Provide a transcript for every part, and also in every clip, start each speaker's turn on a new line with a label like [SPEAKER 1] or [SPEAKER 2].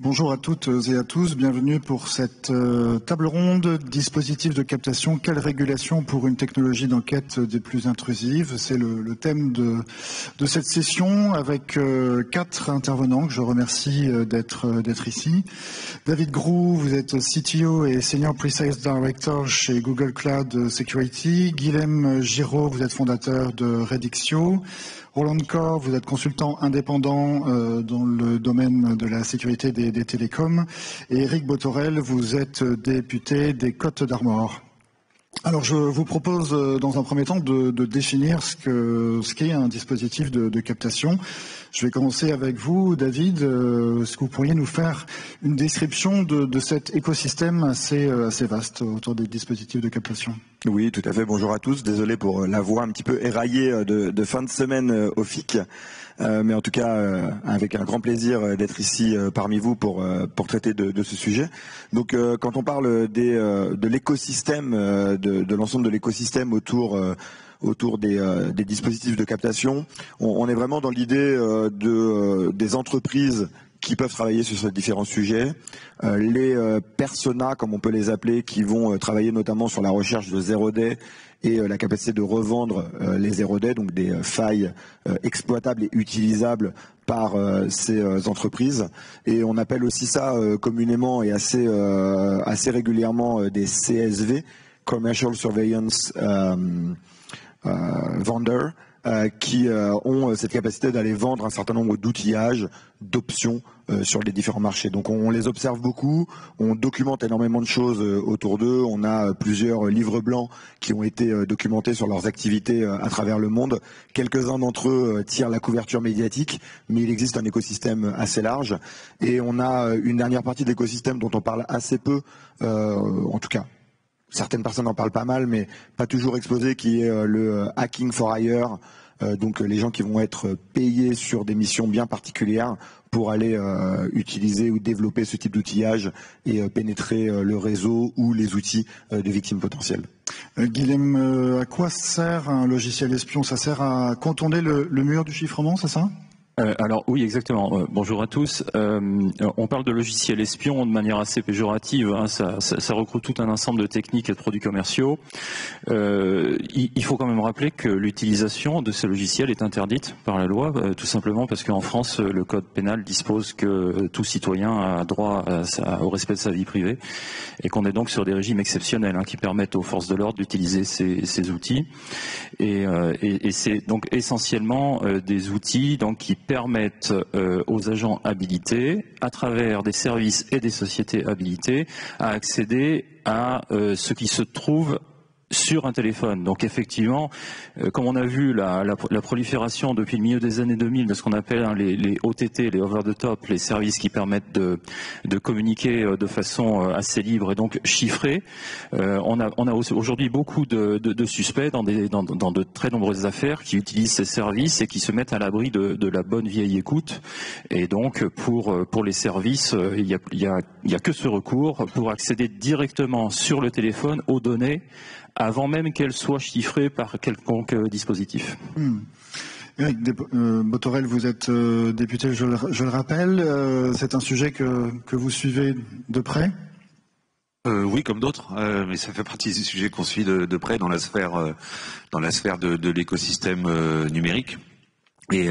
[SPEAKER 1] Bonjour à toutes et à tous, bienvenue pour cette table ronde, dispositif de captation, quelle régulation pour une technologie d'enquête des plus intrusives. C'est le thème de cette session avec 4 intervenants que je remercie d'être ici. David Groux, vous êtes CTO et Senior Precise Director chez Google Cloud Security. Guilhem Giraud, vous êtes fondateur de Redixio. Roland Corr, vous êtes consultant indépendant dans le domaine de la sécurité des télécoms. Et Eric Botorel, vous êtes député des Côtes d'Armor. Alors je vous propose dans un premier temps de définir ce qu'est un dispositif de captation. Je vais commencer avec vous, David. Est-ce que vous pourriez nous faire une description de cet écosystème assez vaste autour des dispositifs de captation?
[SPEAKER 2] Oui, tout à fait. Bonjour à tous. Désolé pour la voix un petit peu éraillée de fin de semaine au FIC. Mais en tout cas, avec un grand plaisir d'être ici parmi vous pour traiter de ce sujet. Donc, quand on parle de l'écosystème, de l'ensemble de l'écosystème autour des dispositifs de captation, on est vraiment dans l'idée des entreprises qui peuvent travailler sur ces différents sujets, les personas, comme on peut les appeler, qui vont travailler notamment sur la recherche de zero day et la capacité de revendre les zero day, donc des failles exploitables et utilisables par ces entreprises. Et on appelle aussi ça communément et assez régulièrement des CSV, Commercial Surveillance Vendor, qui ont cette capacité d'aller vendre un certain nombre d'outillages, d'options sur les différents marchés. Donc on les observe beaucoup, on documente énormément de choses autour d'eux, on a plusieurs livres blancs qui ont été documentés sur leurs activités à travers le monde. Quelques-uns d'entre eux tirent la couverture médiatique, mais il existe un écosystème assez large. Et on a une dernière partie de l'écosystème dont on parle assez peu, en tout cas. Certaines personnes en parlent pas mal, mais pas toujours exposé, qui est le hacking for hire, donc les gens qui vont être payés sur des missions bien particulières pour aller utiliser ou développer ce type d'outillage et pénétrer le réseau ou les outils de victimes potentielles.
[SPEAKER 1] Guilhem, à quoi sert un logiciel espion? Ça sert à contourner le mur du chiffrement, c'est ça?
[SPEAKER 3] Alors oui, exactement. Bonjour à tous. On parle de logiciel espion de manière assez péjorative. Hein. Ça recrute tout un ensemble de techniques et de produits commerciaux. Il faut quand même rappeler que l'utilisation de ces logiciels est interdite par la loi, tout simplement parce qu'en France, le code pénal dispose que tout citoyen a droit au respect de sa vie privée et qu'on est donc sur des régimes exceptionnels qui permettent aux forces de l'ordre d'utiliser ces outils. Et c'est donc essentiellement des outils qui permettent aux agents habilités, à travers des services et des sociétés habilitées, à accéder à ce qui se trouve sur un téléphone. Donc effectivement, comme on a vu la prolifération depuis le milieu des années 2000 de ce qu'on appelle les OTT, les over the top, les services qui permettent de communiquer de façon assez libre et donc chiffrée, on a aujourd'hui beaucoup de suspects dans de très nombreuses affaires qui utilisent ces services et qui se mettent à l'abri de la bonne vieille écoute. Et donc pour les services, il y a que ce recours pour accéder directement sur le téléphone aux données avant même qu'elles soient chiffrées par quelconque dispositif.
[SPEAKER 1] Eric Botorel, vous êtes député, je le rappelle. C'est un sujet que vous suivez de près?
[SPEAKER 4] Oui, comme d'autres, mais ça fait partie des sujets qu'on suit de près dans la sphère de l'écosystème numérique. Et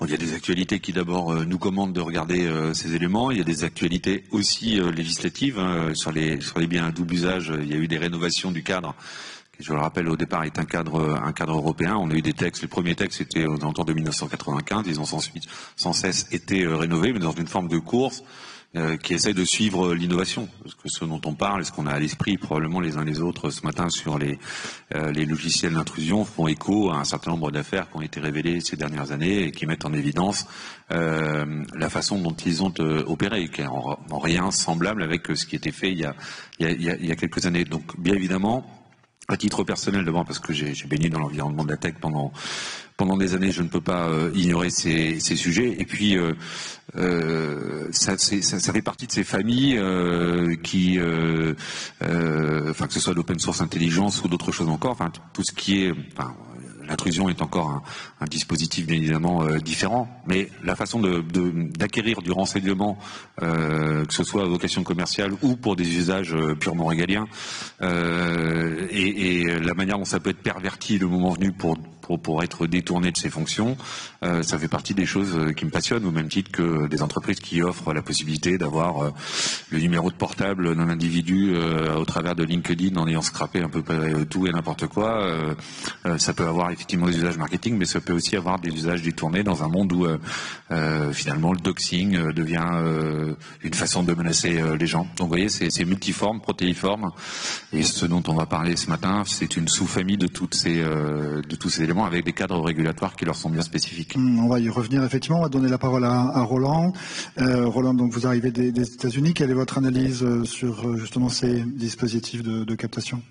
[SPEAKER 4] il y a des actualités qui d'abord nous commandent de regarder ces éléments. Il y a des actualités aussi législatives sur les biens à double usage. Il y a eu des rénovations du cadre, qui, je le rappelle, au départ est un cadre européen. On a eu des textes. Les premiers textes étaient aux alentours de 1995. Ils ont sans cesse été rénovés, mais dans une forme de course qui essaie de suivre l'innovation. Parce que ce dont on parle, et ce qu'on a à l'esprit probablement les uns les autres ce matin sur les logiciels d'intrusion font écho à un certain nombre d'affaires qui ont été révélées ces dernières années et qui mettent en évidence la façon dont ils ont opéré, qui est en rien semblable avec ce qui était fait il y a quelques années. Donc bien évidemment, à titre personnel d'abord parce que j'ai baigné dans l'environnement de la tech pendant des années, je ne peux pas ignorer ces sujets. Et puis, ça fait partie de ces familles qui, que ce soit l'open source intelligence ou d'autres choses encore, tout ce qui est l'intrusion est encore un dispositif bien évidemment différent, mais la façon d'acquérir du renseignement, que ce soit à vocation commerciale ou pour des usages purement régaliens, et la manière dont ça peut être perverti le moment venu pour être détourné de ses fonctions, ça fait partie des choses qui me passionnent, au même titre que des entreprises qui offrent la possibilité d'avoir le numéro de portable d'un individu au travers de LinkedIn en ayant scrappé un peu tout et n'importe quoi. Ça peut avoir effectivement des usages marketing, mais ça peut aussi avoir des usages détournés dans un monde où finalement le doxing devient une façon de menacer les gens. Donc vous voyez, c'est multiforme, protéiforme, et ce dont on va parler ce matin, c'est une sous-famille de tous ces éléments avec des cadres régulatoires qui leur sont bien spécifiques.
[SPEAKER 1] On va y revenir effectivement. On va donner la parole à Roland. Roland, donc vous arrivez des États-Unis. Quelle est votre analyse sur justement ces dispositifs de captation?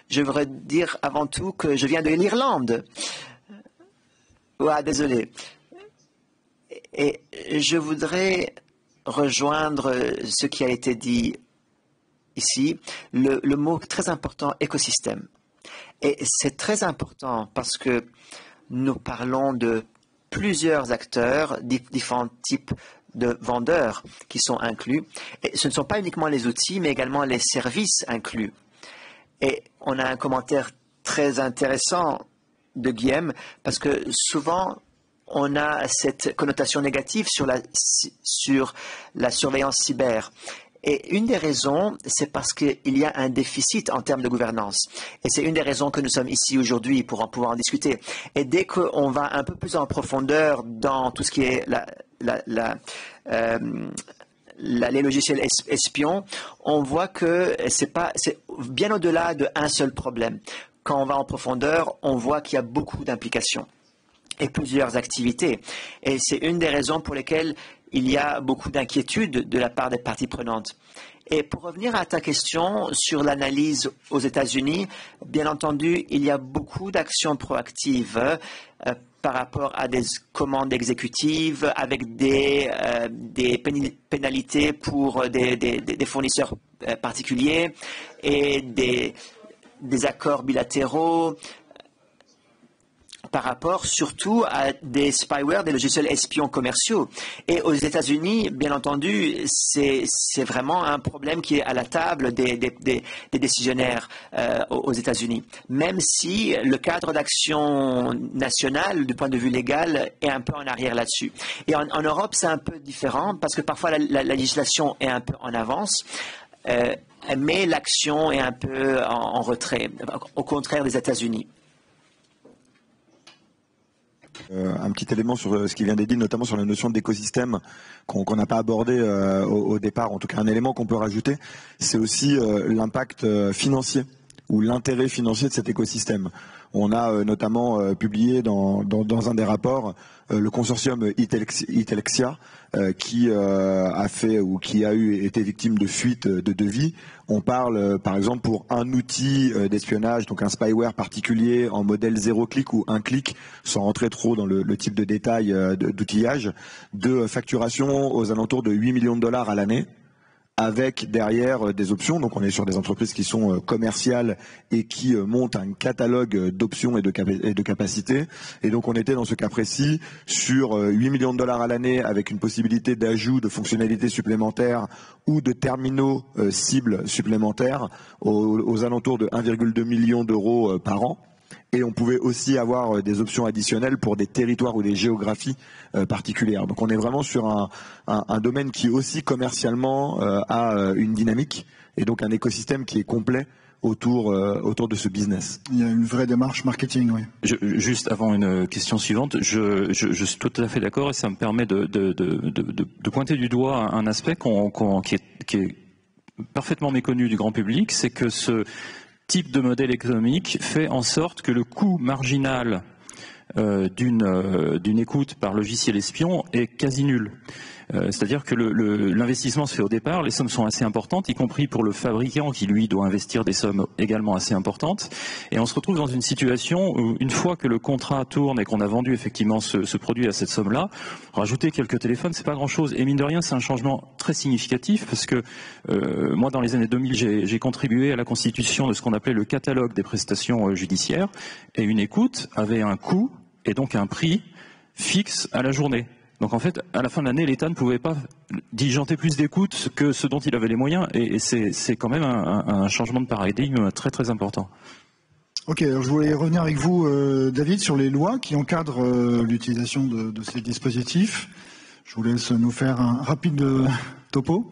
[SPEAKER 5] Je voudrais dire avant tout que je viens de l'Irlande. Ouais, désolé. Et je voudrais rejoindre ce qui a été dit ici, le mot très important, écosystème. Et c'est très important parce que nous parlons de plusieurs acteurs, différents types de vendeurs qui sont inclus. Et ce ne sont pas uniquement les outils, mais également les services inclus. Et on a un commentaire très intéressant de Guillaume, parce que souvent, on a cette connotation négative sur la surveillance cyber. Et une des raisons, c'est parce qu'il y a un déficit en termes de gouvernance. Et c'est une des raisons que nous sommes ici aujourd'hui pour pouvoir en discuter. Et dès qu'on va un peu plus en profondeur dans tout ce qui est les logiciels espions, on voit que c'est bien au-delà d'un seul problème. Quand on va en profondeur, on voit qu'il y a beaucoup d'implications et plusieurs activités. Et c'est une des raisons pour lesquelles il y a beaucoup d'inquiétudes de la part des parties prenantes. Et pour revenir à ta question sur l'analyse aux États-Unis, bien entendu, il y a beaucoup d'actions proactives par rapport à des commandes exécutives avec des pénalités pour des fournisseurs particuliers et des accords bilatéraux par rapport surtout à des spyware, des logiciels espions commerciaux. Et aux États-Unis, bien entendu, c'est vraiment un problème qui est à la table des décisionnaires aux États-Unis. Même si le cadre d'action national, du point de vue légal, est un peu en arrière là-dessus. Et en Europe, c'est un peu différent parce que parfois la législation est un peu en avance. Mais l'action est un peu en retrait, au contraire des États-Unis.
[SPEAKER 2] Un petit élément sur ce qui vient d'être dit, notamment sur la notion d'écosystème qu'on n'a pas abordé au départ, en tout cas un élément qu'on peut rajouter, c'est aussi l'impact financier ou l'intérêt financier de cet écosystème. On a notamment publié dans un des rapports le consortium Itelexia qui a fait ou qui a été victime de fuites de devis. On parle par exemple pour un outil d'espionnage, donc un spyware particulier en modèle 0 clic ou 1 clic, sans rentrer trop dans le type de détail d'outillage, de facturation aux alentours de 8 millions de dollars à l'année, avec derrière des options. Donc on est sur des entreprises qui sont commerciales et qui montent un catalogue d'options et de capacités. Et donc on était dans ce cas précis sur 8 millions de dollars à l'année avec une possibilité d'ajout de fonctionnalités supplémentaires ou de terminaux cibles supplémentaires aux alentours de 1,2 million d'euros par an. Et on pouvait aussi avoir des options additionnelles pour des territoires ou des géographies particulières. Donc on est vraiment sur un domaine qui aussi commercialement a une dynamique et donc un écosystème qui est complet autour de ce business.
[SPEAKER 1] Il y a une vraie démarche marketing, oui.
[SPEAKER 3] Juste avant une question suivante, je suis tout à fait d'accord et ça me permet de pointer du doigt un aspect qui est parfaitement méconnu du grand public, c'est que ce type de modèle économique fait en sorte que le coût marginal d'une écoute par logiciel espion est quasi nul. C'est-à-dire que l'investissement se fait au départ, les sommes sont assez importantes, y compris pour le fabricant qui lui doit investir des sommes également assez importantes. Et on se retrouve dans une situation où une fois que le contrat tourne et qu'on a vendu effectivement ce produit à cette somme-là, rajouter quelques téléphones, c'est pas grand-chose. Et mine de rien, c'est un changement très significatif parce que moi, dans les années 2000, j'ai contribué à la constitution de ce qu'on appelait le catalogue des prestations judiciaires. Et une écoute avait un coût et donc un prix fixe à la journée. Donc en fait, à la fin de l'année, l'État ne pouvait pas diligenter plus d'écoute que ce dont il avait les moyens. Et c'est quand même un changement de paradigme très très important.
[SPEAKER 1] Ok, alors je voulais revenir avec vous, David, sur les lois qui encadrent l'utilisation de ces dispositifs. Je vous laisse nous faire un rapide topo.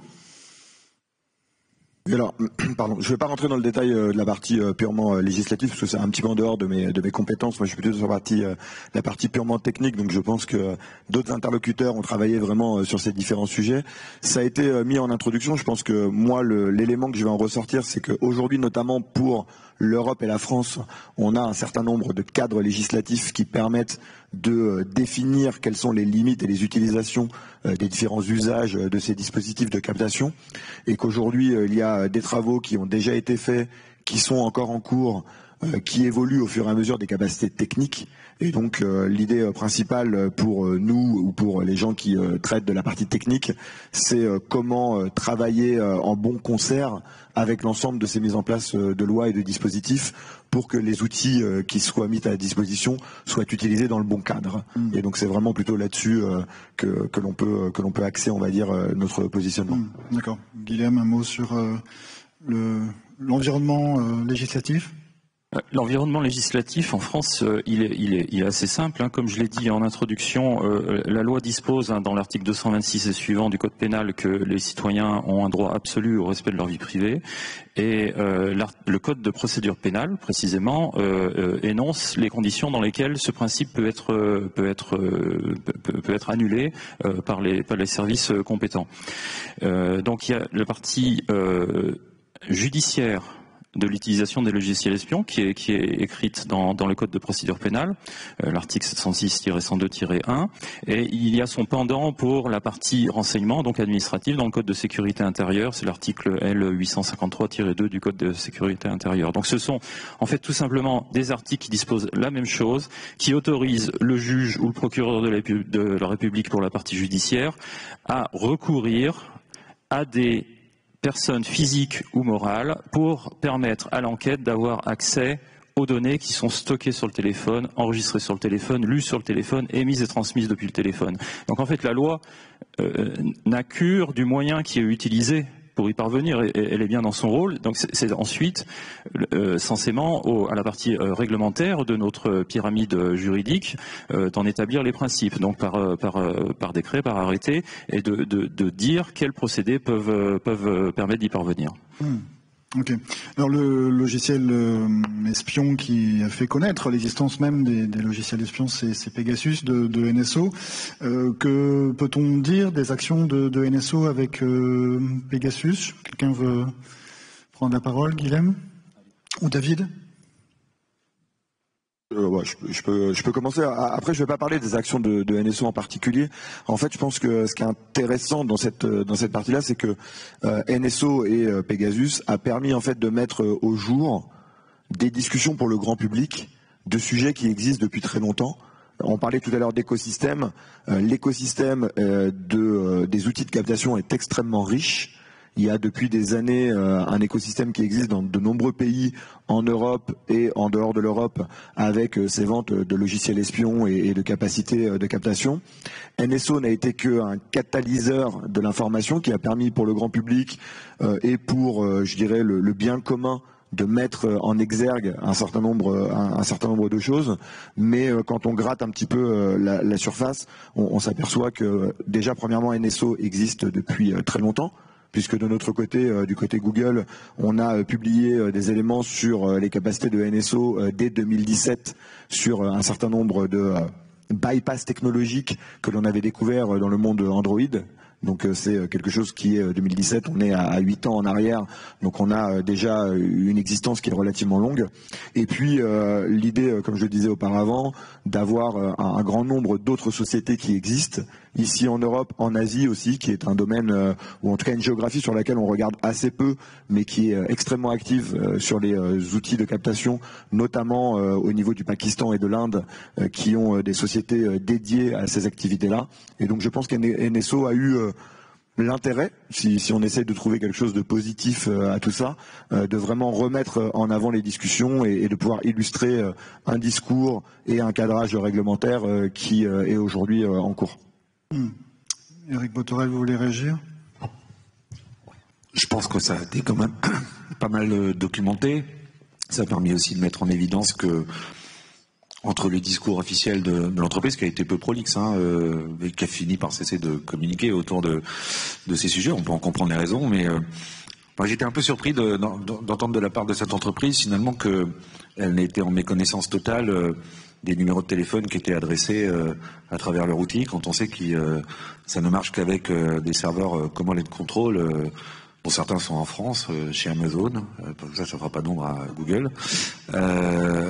[SPEAKER 2] Alors, pardon, je ne vais pas rentrer dans le détail de la partie purement législative parce que c'est un petit peu en dehors de mes compétences. Moi, je suis plutôt sur la partie purement technique, donc je pense que d'autres interlocuteurs ont travaillé vraiment sur ces différents sujets. Ça a été mis en introduction. Je pense que moi, l'élément que je vais en ressortir, c'est qu'aujourd'hui, notamment pour l'Europe et la France, on a un certain nombre de cadres législatifs qui permettent de définir quelles sont les limites et les utilisations des différents usages de ces dispositifs de captation, et qu'aujourd'hui il y a des travaux qui ont déjà été faits, qui sont encore en cours, qui évoluent au fur et à mesure des capacités techniques. Et donc l'idée principale pour nous ou pour les gens qui traitent de la partie technique, c'est comment travailler en bon concert avec l'ensemble de ces mises en place de lois et de dispositifs pour que les outils qui soient mis à la disposition soient utilisés dans le bon cadre. Et donc c'est vraiment plutôt là-dessus que l'on peut axer, on va dire, notre positionnement.
[SPEAKER 1] D'accord. Guilhem, un mot sur l'environnement législatif.
[SPEAKER 3] L'environnement législatif en France, il est assez simple. Hein. Comme je l'ai dit en introduction, la loi dispose dans l'article 226 et suivant du Code pénal que les citoyens ont un droit absolu au respect de leur vie privée. Et le Code de procédure pénale, précisément, énonce les conditions dans lesquelles ce principe peut être annulé par les services compétents. Donc il y a la partie judiciaire de l'utilisation des logiciels espions qui est écrite dans le Code de procédure pénale, l'article 706-102-1, et il y a son pendant pour la partie renseignement, donc administrative, dans le Code de sécurité intérieure, c'est l'article L853-2 du Code de sécurité intérieure. Donc ce sont en fait tout simplement des articles qui disposent la même chose, qui autorisent le juge ou le procureur de la République pour la partie judiciaire à recourir à des personnes physiques ou morales pour permettre à l'enquête d'avoir accès aux données qui sont stockées sur le téléphone, enregistrées sur le téléphone, lues sur le téléphone, émises et transmises depuis le téléphone. Donc en fait la loi n'a cure du moyen qui est utilisé pour y parvenir, et elle est bien dans son rôle. Donc c'est ensuite censément à la partie réglementaire de notre pyramide juridique d'en établir les principes, donc par décret, par arrêté, et de dire quels procédés peuvent permettre d'y parvenir.
[SPEAKER 1] Ok. Alors le logiciel espion qui a fait connaître l'existence même des logiciels espions, c'est Pegasus de NSO. Que peut-on dire des actions de NSO avec Pegasus? Quelqu'un veut prendre la parole, Guilhem ou David?
[SPEAKER 2] Ouais, je peux commencer. Après, je vais pas parler des actions de NSO en particulier. En fait, je pense que ce qui est intéressant dans cette partie-là, c'est que NSO et Pegasus a permis en fait de mettre au jour des discussions pour le grand public de sujets qui existent depuis très longtemps. On parlait tout à l'heure d'écosystème. L'écosystème des outils de captation est extrêmement riche. Il y a depuis des années un écosystème qui existe dans de nombreux pays en Europe et en dehors de l'Europe avec ces ventes de logiciels espions et de capacités de captation. NSO n'a été qu'un catalyseur de l'information qui a permis pour le grand public et pour, je dirais, le bien commun de mettre en exergue un certain nombre de choses, mais quand on gratte un petit peu la surface, on s'aperçoit que déjà premièrement NSO existe depuis très longtemps, puisque de notre côté, du côté Google, on a publié des éléments sur les capacités de NSO dès 2017 sur un certain nombre de bypass technologiques que l'on avait découvert dans le monde Android. Donc c'est quelque chose qui est 2017, on est à 8 ans en arrière, donc on a déjà une existence qui est relativement longue. Et puis l'idée, comme je le disais auparavant, d'avoir un grand nombre d'autres sociétés qui existent, ici en Europe, en Asie aussi, qui est un domaine, ou en tout cas une géographie sur laquelle on regarde assez peu, mais qui est extrêmement active sur les outils de captation, notamment au niveau du Pakistan et de l'Inde, qui ont des sociétés dédiées à ces activités-là. Et donc je pense qu'NSO a eu l'intérêt, si on essaie de trouver quelque chose de positif à tout ça, de vraiment remettre en avant les discussions et de pouvoir illustrer un discours et un cadrage réglementaire qui est aujourd'hui en cours.
[SPEAKER 1] Éric Botorel, vous voulez réagir?
[SPEAKER 4] Je pense que ça a été quand même pas mal documenté. Ça a permis aussi de mettre en évidence que entre le discours officiel de l'entreprise, qui a été peu prolixe, et qui a fini par cesser de communiquer autour de ces sujets, on peut en comprendre les raisons, mais j'étais un peu surpris d'entendre de la part de cette entreprise finalement qu'elle n'était en méconnaissance totale des numéros de téléphone qui étaient adressés à travers leur outil, quand on sait que ça ne marche qu'avec des serveurs command and control. Bon, certains sont en France, chez Amazon, ça fera pas d'ombre à Google.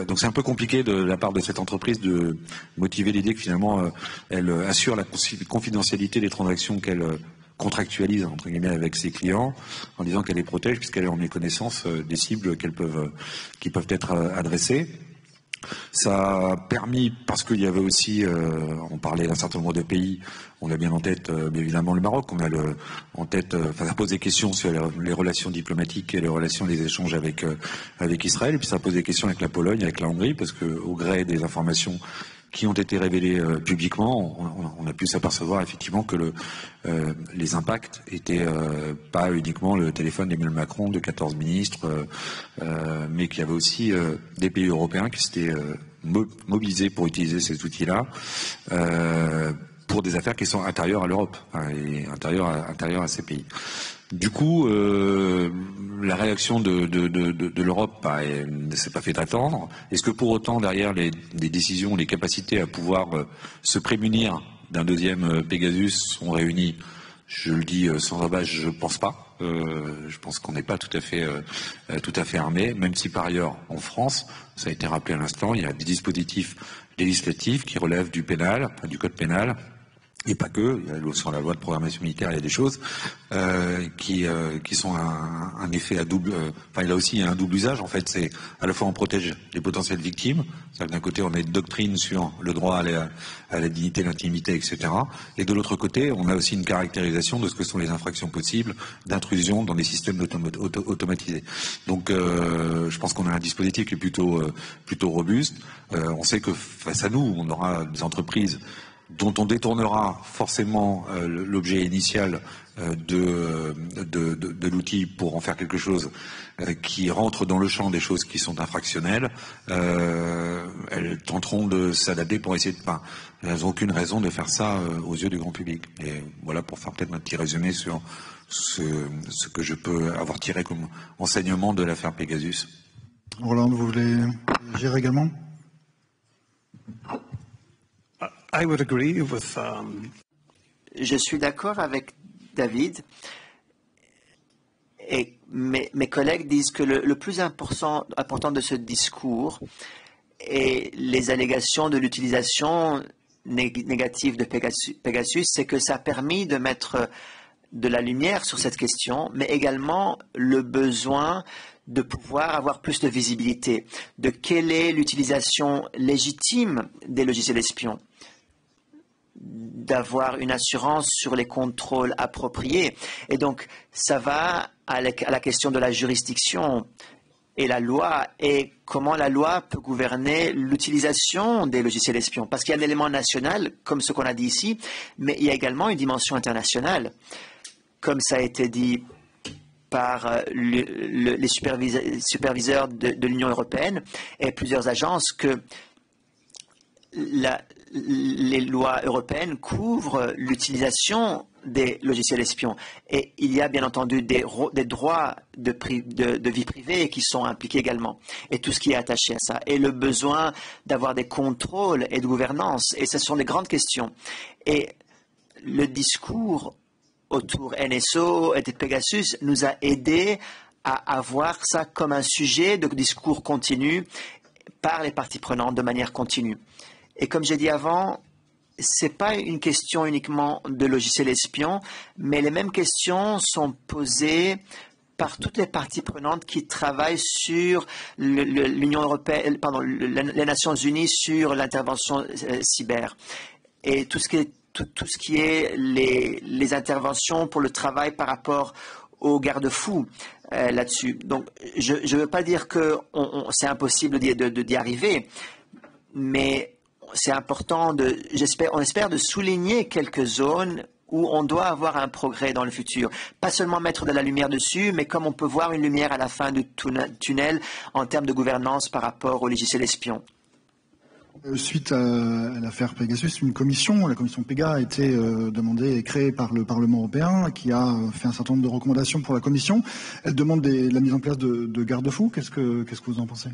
[SPEAKER 4] Donc c'est un peu compliqué de la part de cette entreprise de motiver l'idée que finalement elle assure la confidentialité des transactions qu'elle contractualise entre guillemets avec ses clients, en disant qu'elle les protège puisqu'elle est en méconnaissance des cibles qui peuvent être adressées. Ça a permis, parce qu'il y avait aussi, on parlait d'un certain nombre de pays, on a bien en tête, mais évidemment le Maroc, on a en tête, ça pose des questions sur les relations diplomatiques et les relations, les échanges avec Israël, et puis ça pose des questions avec la Pologne, avec la Hongrie, parce que au gré des informations qui ont été révélées publiquement, on a pu s'apercevoir effectivement que les impacts étaient pas uniquement le téléphone d'Emmanuel Macron, de 14 ministres, mais qu'il y avait aussi des pays européens qui s'étaient mobilisés pour utiliser ces outils-là pour des affaires qui sont intérieures à l'Europe et intérieures à ces pays. Du coup, la réaction de l'Europe ne s'est pas fait attendre. Est-ce que pour autant, derrière les décisions, les capacités à pouvoir se prémunir d'un deuxième Pegasus sont réunies? Je le dis sans embâche, je pense pas. Je pense qu'on n'est pas tout à fait armé, même si par ailleurs, en France, ça a été rappelé à l'instant, il y a des dispositifs législatifs qui relèvent du pénal, du code pénal. Et pas que, sur la loi de programmation militaire, il y a des choses qui sont un effet à double. Enfin, là aussi, il y a un double usage. En fait, c'est à la fois on protège les potentielles victimes. C'est-à-dire que d'un côté, on a une doctrine sur le droit à la dignité, l'intimité, etc. Et de l'autre côté, on a aussi une caractérisation de ce que sont les infractions possibles d'intrusion dans des systèmes automatisés. Donc, je pense qu'on a un dispositif qui est plutôt robuste. On sait que face à nous, on aura des entreprises dont on détournera forcément l'objet initial de l'outil pour en faire quelque chose qui rentre dans le champ des choses qui sont infractionnelles. Elles tenteront de s'adapter pour essayer de pas. Elles n'ont aucune raison de faire ça aux yeux du grand public. Et voilà pour faire peut-être un petit résumé sur ce que je peux avoir tiré comme enseignement de l'affaire Pegasus.
[SPEAKER 1] Roland, vous voulez réagir également?
[SPEAKER 6] I would agree with,
[SPEAKER 5] Je suis d'accord avec David. Et mes collègues disent que le plus important de ce discours est les allégations de l'utilisation négative de Pegasus, c'est que ça a permis de mettre de la lumière sur cette question, mais également le besoin de pouvoir avoir plus de visibilité de quelle est l'utilisation légitime des logiciels espions, d'avoir une assurance sur les contrôles appropriés. Et donc, ça va à la question de la juridiction et la loi, et comment la loi peut gouverner l'utilisation des logiciels espions. Parce qu'il y a un élément national, comme ce qu'on a dit ici, mais il y a également une dimension internationale. Comme ça a été dit par les superviseurs de l'Union européenne et plusieurs agences, que les lois européennes couvrent l'utilisation des logiciels espions. Et il y a bien entendu des droits de vie privée qui sont impliqués également. Et tout ce qui est attaché à ça. Et le besoin d'avoir des contrôles et de gouvernance. Et ce sont des grandes questions. Et le discours autour NSO et de Pegasus nous a aidé à avoir ça comme un sujet de discours continu par les parties prenantes de manière continue. Et comme j'ai dit avant, c'est pas une question uniquement de logiciels espions, mais les mêmes questions sont posées par toutes les parties prenantes qui travaillent sur l'Union européenne, les Nations Unies sur l'intervention cyber et tout ce qui est les interventions pour le travail par rapport aux garde-fous là-dessus. Donc, je ne veux pas dire que c'est impossible d'y arriver, mais c'est important on espère de souligner quelques zones où on doit avoir un progrès dans le futur. Pas seulement mettre de la lumière dessus, mais comme on peut voir une lumière à la fin du tunnel en termes de gouvernance par rapport aux logiciels espions.
[SPEAKER 1] Suite à l'affaire Pegasus, la commission PEGA a été demandée et créée par le Parlement européen, qui a fait un certain nombre de recommandations pour la Commission. Elle demande la mise en place de garde-fous. Qu'est-ce que vous en pensez ?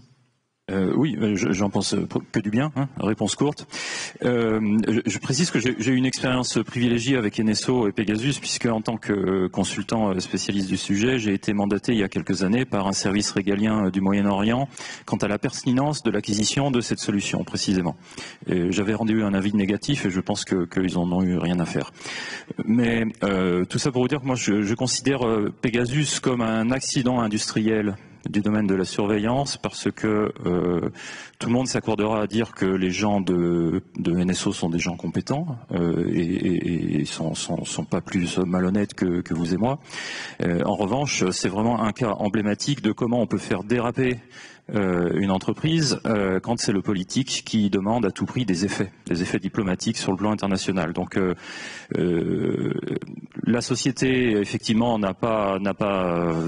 [SPEAKER 3] Oui, j'en pense que du bien, réponse courte. Je précise que j'ai eu une expérience privilégiée avec NSO et Pegasus, puisque en tant que consultant spécialiste du sujet, j'ai été mandaté il y a quelques années par un service régalien du Moyen-Orient quant à la pertinence de l'acquisition de cette solution, précisément. J'avais rendu un avis négatif et je pense qu'ils en ont eu rien à faire. Mais tout ça pour vous dire que moi je considère Pegasus comme un accident industriel du domaine de la surveillance, parce que tout le monde s'accordera à dire que les gens de NSO sont des gens compétents et sont pas plus malhonnêtes que vous et moi. En revanche, c'est vraiment un cas emblématique de comment on peut faire déraper une entreprise quand c'est le politique qui demande à tout prix des effets diplomatiques sur le plan international. Donc la société effectivement n'a pas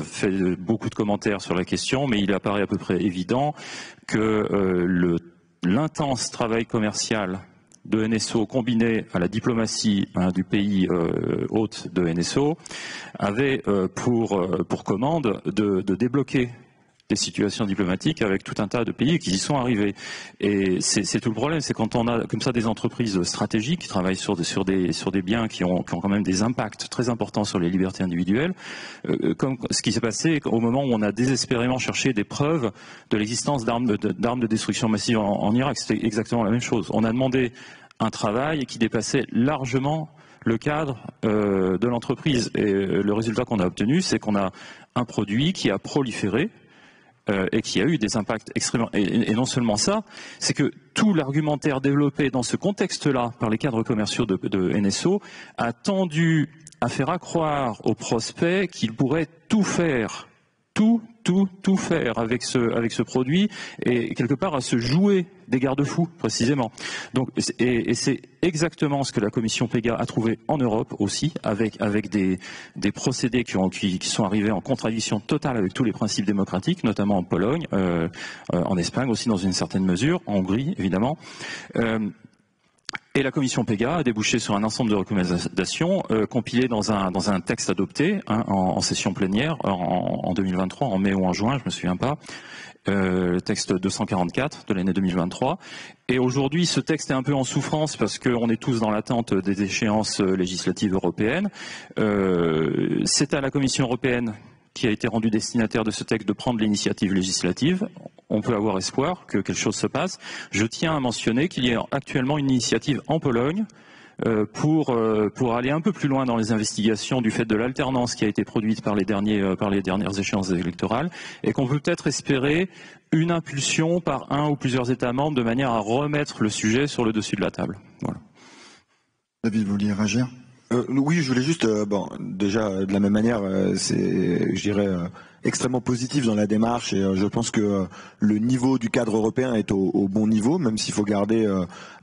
[SPEAKER 3] fait beaucoup de commentaires sur la question, mais il apparaît à peu près évident que l'intense travail commercial de NSO combiné à la diplomatie du pays hôte de NSO avait pour commande de débloquer des situations diplomatiques avec tout un tas de pays qui y sont arrivés. Et c'est tout le problème, c'est quand on a comme ça des entreprises stratégiques qui travaillent sur des biens qui ont quand même des impacts très importants sur les libertés individuelles, comme ce qui s'est passé au moment où on a désespérément cherché des preuves de l'existence d'armes de destruction massive en Irak. C'était exactement la même chose. On a demandé un travail qui dépassait largement le cadre de l'entreprise. Et le résultat qu'on a obtenu, c'est qu'on a un produit qui a proliféré, et qui a eu des impacts extrêmement... Et non seulement ça, c'est que tout l'argumentaire développé dans ce contexte-là par les cadres commerciaux de NSO a tendu à faire accroire aux prospects qu'ils pourraient tout faire, tout faire avec ce produit et quelque part à se jouer des garde-fous précisément. Donc et c'est exactement ce que la commission PEGA a trouvé en Europe aussi, avec des procédés qui sont arrivés en contradiction totale avec tous les principes démocratiques, notamment en Pologne, en Espagne aussi dans une certaine mesure, en Hongrie évidemment. Et la commission PEGA a débouché sur un ensemble de recommandations compilées dans un texte adopté en session plénière en 2023, en mai ou en juin, je me souviens pas, le texte 244 de l'année 2023. Et aujourd'hui, ce texte est un peu en souffrance parce qu'on est tous dans l'attente des échéances législatives européennes. C'est à la Commission européenne qui a été rendu destinataire de ce texte de prendre l'initiative législative. On peut avoir espoir que quelque chose se passe. Je tiens à mentionner qu'il y a actuellement une initiative en Pologne pour aller un peu plus loin dans les investigations du fait de l'alternance qui a été produite par les dernières échéances électorales, et qu'on peut peut-être espérer une impulsion par un ou plusieurs États membres de manière à remettre le sujet sur le dessus de la table. Voilà.
[SPEAKER 1] David, vous vouliez réagir ?
[SPEAKER 2] Oui, je voulais juste, déjà de la même manière, c'est, je dirais, extrêmement positif dans la démarche, et je pense que le niveau du cadre européen est au bon niveau, même s'il faut garder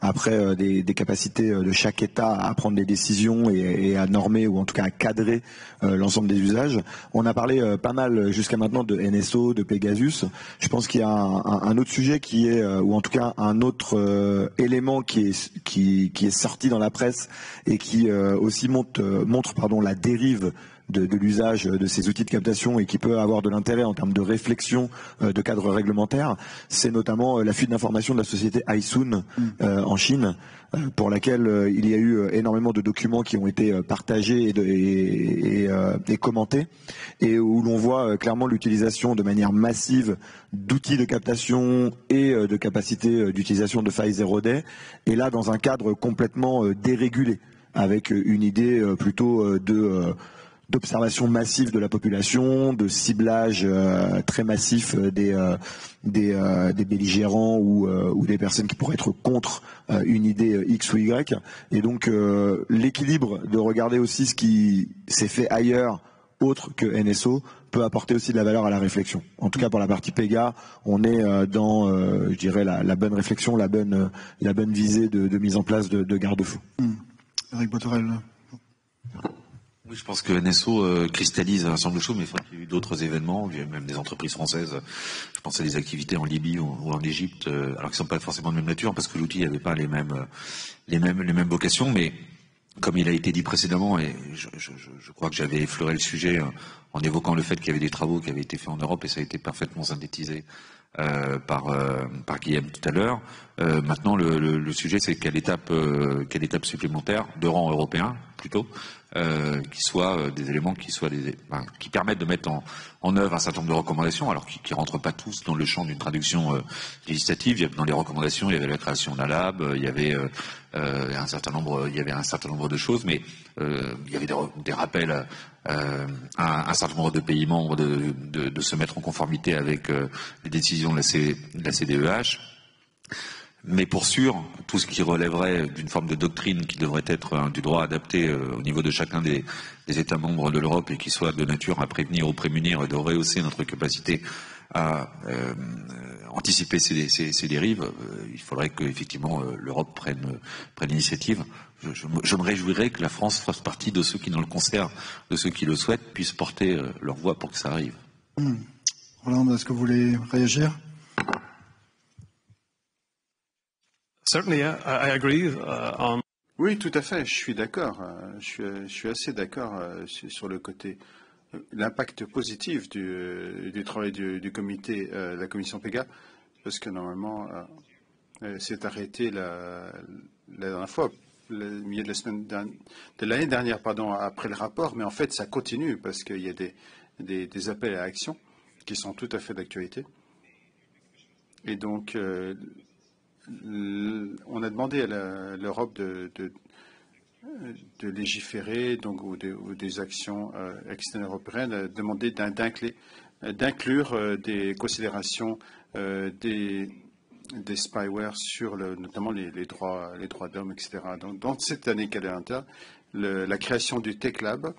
[SPEAKER 2] après des capacités de chaque État à prendre des décisions et à normer ou en tout cas à cadrer l'ensemble des usages. On a parlé pas mal jusqu'à maintenant de NSO, de Pegasus. Je pense qu'il y a un autre sujet qui est, ou en tout cas un autre élément qui est sorti dans la presse et qui aussi montre la dérive de l'usage de ces outils de captation et qui peut avoir de l'intérêt en termes de réflexion de cadre réglementaire, c'est notamment la fuite d'informations de la société Aisun en Chine, pour laquelle il y a eu énormément de documents qui ont été partagés et commentés, et où l'on voit clairement l'utilisation de manière massive d'outils de captation et de capacités d'utilisation de failles 0 day, et là dans un cadre complètement dérégulé, avec une idée plutôt d'observation massive de la population, de ciblage très massif des belligérants ou des personnes qui pourraient être contre une idée X ou Y. Et donc l'équilibre de regarder aussi ce qui s'est fait ailleurs, autre que NSO, peut apporter aussi de la valeur à la réflexion. En tout cas pour la partie Pega, on est dans, je dirais, la bonne réflexion, la bonne visée de mise en place de garde-fous.
[SPEAKER 1] Eric Boterel.
[SPEAKER 4] Oui, je pense que NSO cristallise un ensemble de choses, mais il y a eu d'autres événements, il y a même des entreprises françaises, je pense à des activités en Libye ou en Égypte, alors qu'ils ne sont pas forcément de même nature, parce que l'outil n'avait pas les mêmes vocations, mais comme il a été dit précédemment, et je crois que j'avais effleuré le sujet en évoquant le fait qu'il y avait des travaux qui avaient été faits en Europe, et ça a été parfaitement synthétisé par Guillaume tout à l'heure. Maintenant, le sujet, c'est quelle étape supplémentaire de rang européen plutôt, qui soient des éléments qui permettent de mettre en œuvre un certain nombre de recommandations, alors qui rentrent pas tous dans le champ d'une traduction législative. Dans les recommandations, il y avait la création d'un lab, il y avait un certain nombre de choses, mais il y avait des rappels à un certain nombre de pays membres de se mettre en conformité avec les décisions de la CDEH. Mais pour sûr, tout ce qui relèverait d'une forme de doctrine qui devrait être du droit adapté au niveau de chacun des États membres de l'Europe et qui soit de nature à prévenir ou prémunir et de rehausser notre capacité à anticiper ces dérives, il faudrait qu'effectivement l'Europe prenne l'initiative. Je me réjouirais que la France fasse partie de ceux qui, dans le concert de ceux qui le souhaitent, puissent porter leur voix pour que ça arrive.
[SPEAKER 1] Roland, est-ce que vous voulez réagir?
[SPEAKER 6] Certainly, I agree on.
[SPEAKER 7] Oui, tout à fait, je suis d'accord. Je suis assez d'accord sur le côté. L'impact positif du travail du comité, la commission Pega, parce que normalement, c'est arrêté la dernière fois, le milieu de l'année dernière, après le rapport, mais en fait, ça continue parce qu'il y a des appels à action qui sont tout à fait d'actualité. Et donc, on a demandé à l'Europe de légiférer, donc, ou des actions externes européennes, demander d'inclure des considérations des spyware sur notamment les droits d'homme, etc. Donc, dans cette année calendaire, la création du Tech Lab,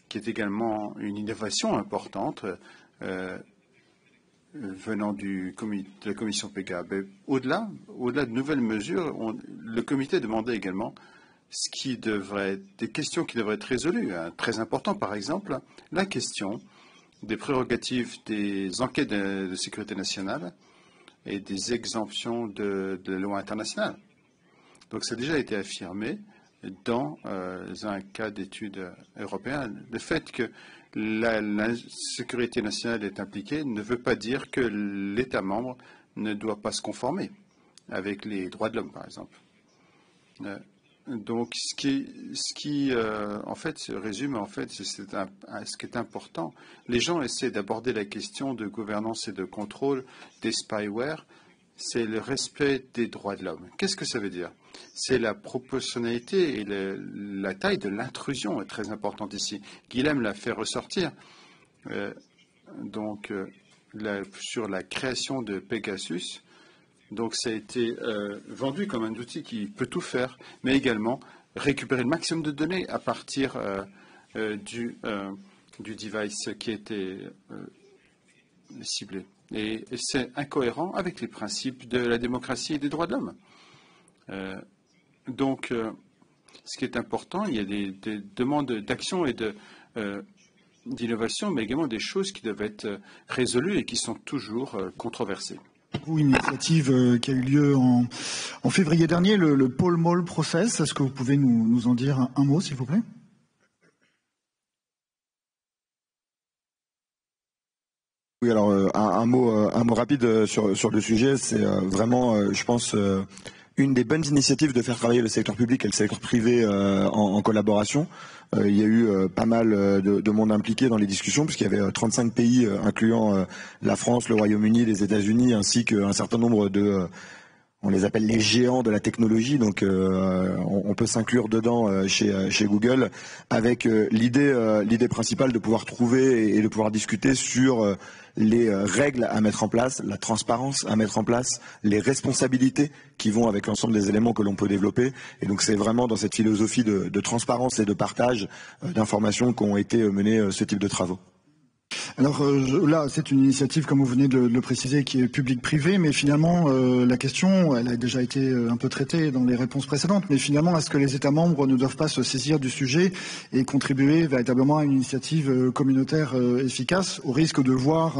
[SPEAKER 7] qui est également une innovation importante, venant de la commission Pega. Au-delà de nouvelles mesures, le comité demandait également des questions qui devraient être résolues. Très important, par exemple, la question des prérogatives des enquêtes de sécurité nationale et des exemptions de la loi internationale. Donc ça a déjà été affirmé dans un cas d'étude européen. Le fait que la sécurité nationale est impliquée ne veut pas dire que l'État membre ne doit pas se conformer avec les droits de l'homme, par exemple. Donc, ce qui en fait, se résume, en fait, ce qui est important. Les gens essaient d'aborder la question de gouvernance et de contrôle des spyware. C'est le respect des droits de l'homme. Qu'est-ce que ça veut dire? C'est la proportionnalité et la taille de l'intrusion est très importante ici. Guilhem l'a fait ressortir. Sur la création de Pegasus, donc ça a été vendu comme un outil qui peut tout faire, mais également récupérer le maximum de données à partir du device qui a été ciblé. Et c'est incohérent avec les principes de la démocratie et des droits de l'homme. Donc, ce qui est important, il y a des demandes d'action et d'innovation, mais également des choses qui doivent être résolues et qui sont toujours controversées.
[SPEAKER 1] Une initiative qui a eu lieu en février dernier, le Pall Mall Process. Est-ce que vous pouvez nous en dire un mot, s'il vous plaît?
[SPEAKER 2] Oui, alors un mot rapide sur le sujet, c'est vraiment, je pense, une des bonnes initiatives de faire travailler le secteur public et le secteur privé en collaboration. Il y a eu pas mal de monde impliqué dans les discussions, puisqu'il y avait 35 pays, incluant la France, le Royaume-Uni, les États-Unis, ainsi qu'un certain nombre de on les appelle les géants de la technologie, donc on peut s'inclure dedans chez Google, avec l'idée principale de pouvoir trouver et de pouvoir discuter sur les règles à mettre en place, la transparence à mettre en place, les responsabilités qui vont avec l'ensemble des éléments que l'on peut développer. Et donc c'est vraiment dans cette philosophie de transparence et de partage d'informations qu'ont été menés ce type de travaux.
[SPEAKER 1] Alors là, c'est une initiative, comme vous venez de le préciser, qui est public-privé, mais finalement, la question, elle a déjà été un peu traitée dans les réponses précédentes, mais finalement, est-ce que les États membres ne doivent pas se saisir du sujet et contribuer véritablement à une initiative communautaire efficace, au risque de voir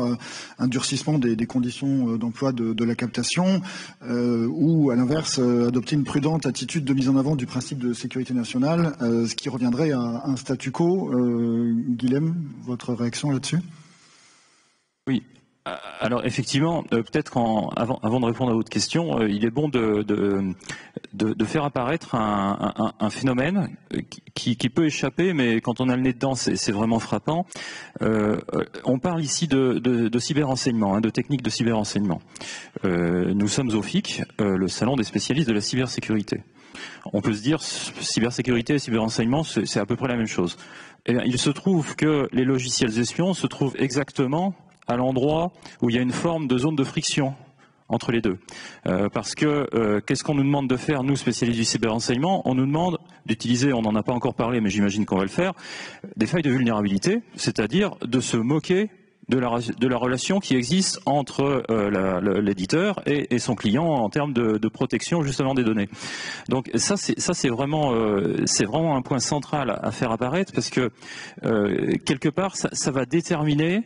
[SPEAKER 1] un durcissement des conditions d'emploi de la captation, ou à l'inverse, adopter une prudente attitude de mise en avant du principe de sécurité nationale, ce qui reviendrait à un statu quo. Guilhem, votre réaction là-dessus ?
[SPEAKER 3] Oui. Alors effectivement, peut-être avant de répondre à votre question, il est bon de faire apparaître un phénomène qui peut échapper, mais quand on a le nez dedans, c'est vraiment frappant. On parle ici de cyberrenseignement, de techniques de cyberrenseignement. Nous sommes au FIC, le salon des spécialistes de la cybersécurité. On peut se dire cybersécurité et cyberrenseignement, c'est à peu près la même chose. Eh bien, il se trouve que les logiciels espions se trouvent exactement à l'endroit où il y a une forme de zone de friction entre les deux. Parce que qu'est-ce qu'on nous demande de faire, nous, spécialistes du cyberrenseignement? On nous demande d'utiliser, on n'en a pas encore parlé, mais j'imagine qu'on va le faire, des failles de vulnérabilité, c'est-à-dire de se moquer de la relation qui existe entre l'éditeur et son client en termes de protection justement des données. Donc ça c'est vraiment un point central à faire apparaître, parce que quelque part ça va déterminer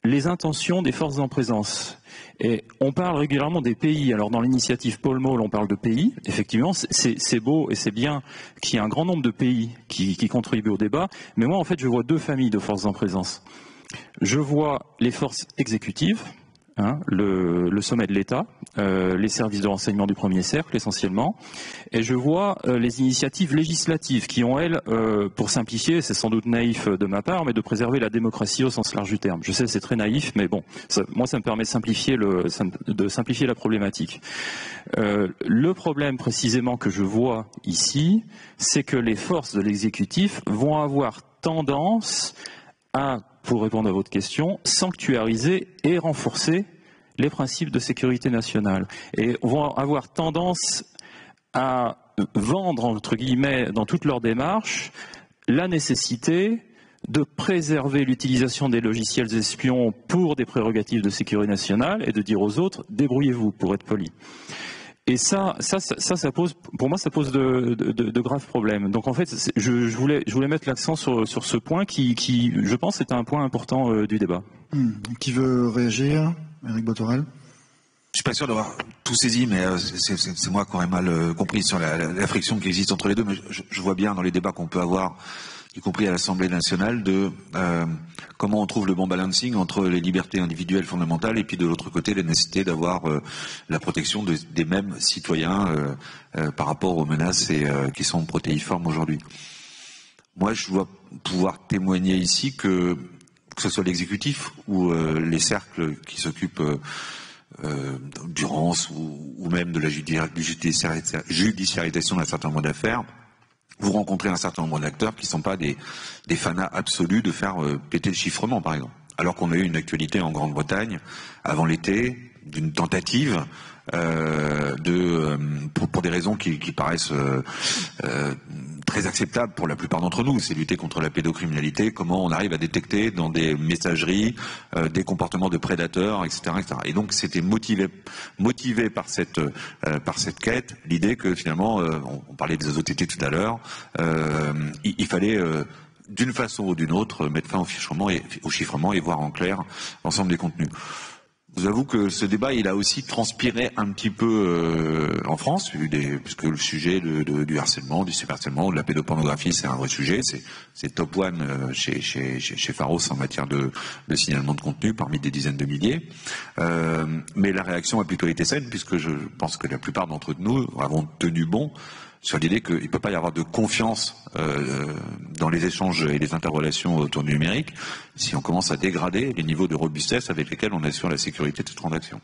[SPEAKER 3] les intentions des forces en présence. Et on parle régulièrement des pays. Alors dans l'initiative Pôle Mall, on parle de pays. Effectivement, c'est beau et c'est bien qu'il y ait un grand nombre de pays qui contribuent au débat. Mais moi, en fait, je vois deux familles de forces en présence. Je vois les forces exécutives, le sommet de l'État, les services de renseignement du premier cercle essentiellement, et je vois les initiatives législatives qui ont, elles, pour simplifier, c'est sans doute naïf de ma part, mais de préserver la démocratie au sens large du terme. Je sais, c'est très naïf, mais bon, moi ça me permet de simplifier la problématique. Le problème précisément que je vois ici, c'est que les forces de l'exécutif vont avoir tendance à, pour répondre à votre question, sanctuariser et renforcer les principes de sécurité nationale. Et vont avoir tendance à vendre, entre guillemets, dans toute leur démarche, la nécessité de préserver l'utilisation des logiciels espions pour des prérogatives de sécurité nationale et de dire aux autres, débrouillez-vous, pour être poli. Et ça pose, pour moi, ça pose de graves problèmes. Donc en fait, je voulais mettre l'accent sur ce point qui, je pense, est un point important du débat.
[SPEAKER 1] Qui veut réagir? Éric Botorel.
[SPEAKER 4] Je suis pas sûr d'avoir tout saisi, mais c'est moi qui aurais mal compris sur la friction qui existe entre les deux. Mais je vois bien dans les débats qu'on peut avoir, y compris à l'Assemblée nationale, de comment on trouve le bon balancing entre les libertés individuelles fondamentales et puis de l'autre côté la nécessité d'avoir la protection des mêmes citoyens par rapport aux menaces qui sont protéiformes aujourd'hui. Moi, je dois pouvoir témoigner ici que ce soit l'exécutif ou les cercles qui s'occupent du RANS ou même de la judiciarisation d'un certain nombre d'affaires, vous rencontrez un certain nombre d'acteurs qui ne sont pas des fanas absolus de faire péter le chiffrement, par exemple. Alors qu'on a eu une actualité en Grande-Bretagne, avant l'été, d'une tentative pour des raisons qui paraissent très acceptables pour la plupart d'entre nous, c'est lutter contre la pédocriminalité, comment on arrive à détecter dans des messageries des comportements de prédateurs, etc., etc. Et donc c'était motivé par cette quête, l'idée que finalement, on parlait des OTT tout à l'heure, il fallait d'une façon ou d'une autre mettre fin au chiffrement et voir en clair l'ensemble des contenus. Je vous avoue que ce débat, il a aussi transpiré un petit peu en France, puisque le sujet du harcèlement, du cyberharcèlement, de la pédopornographie, c'est un vrai sujet. C'est top one chez Pharos en matière de signalement de contenu parmi des dizaines de milliers. Mais la réaction a plutôt été saine, puisque je pense que la plupart d'entre nous avons tenu bon sur l'idée qu'il ne peut pas y avoir de confiance dans les échanges et les interrelations autour du numérique si on commence à dégrader les niveaux de robustesse avec lesquels on assure la sécurité de ces transactions.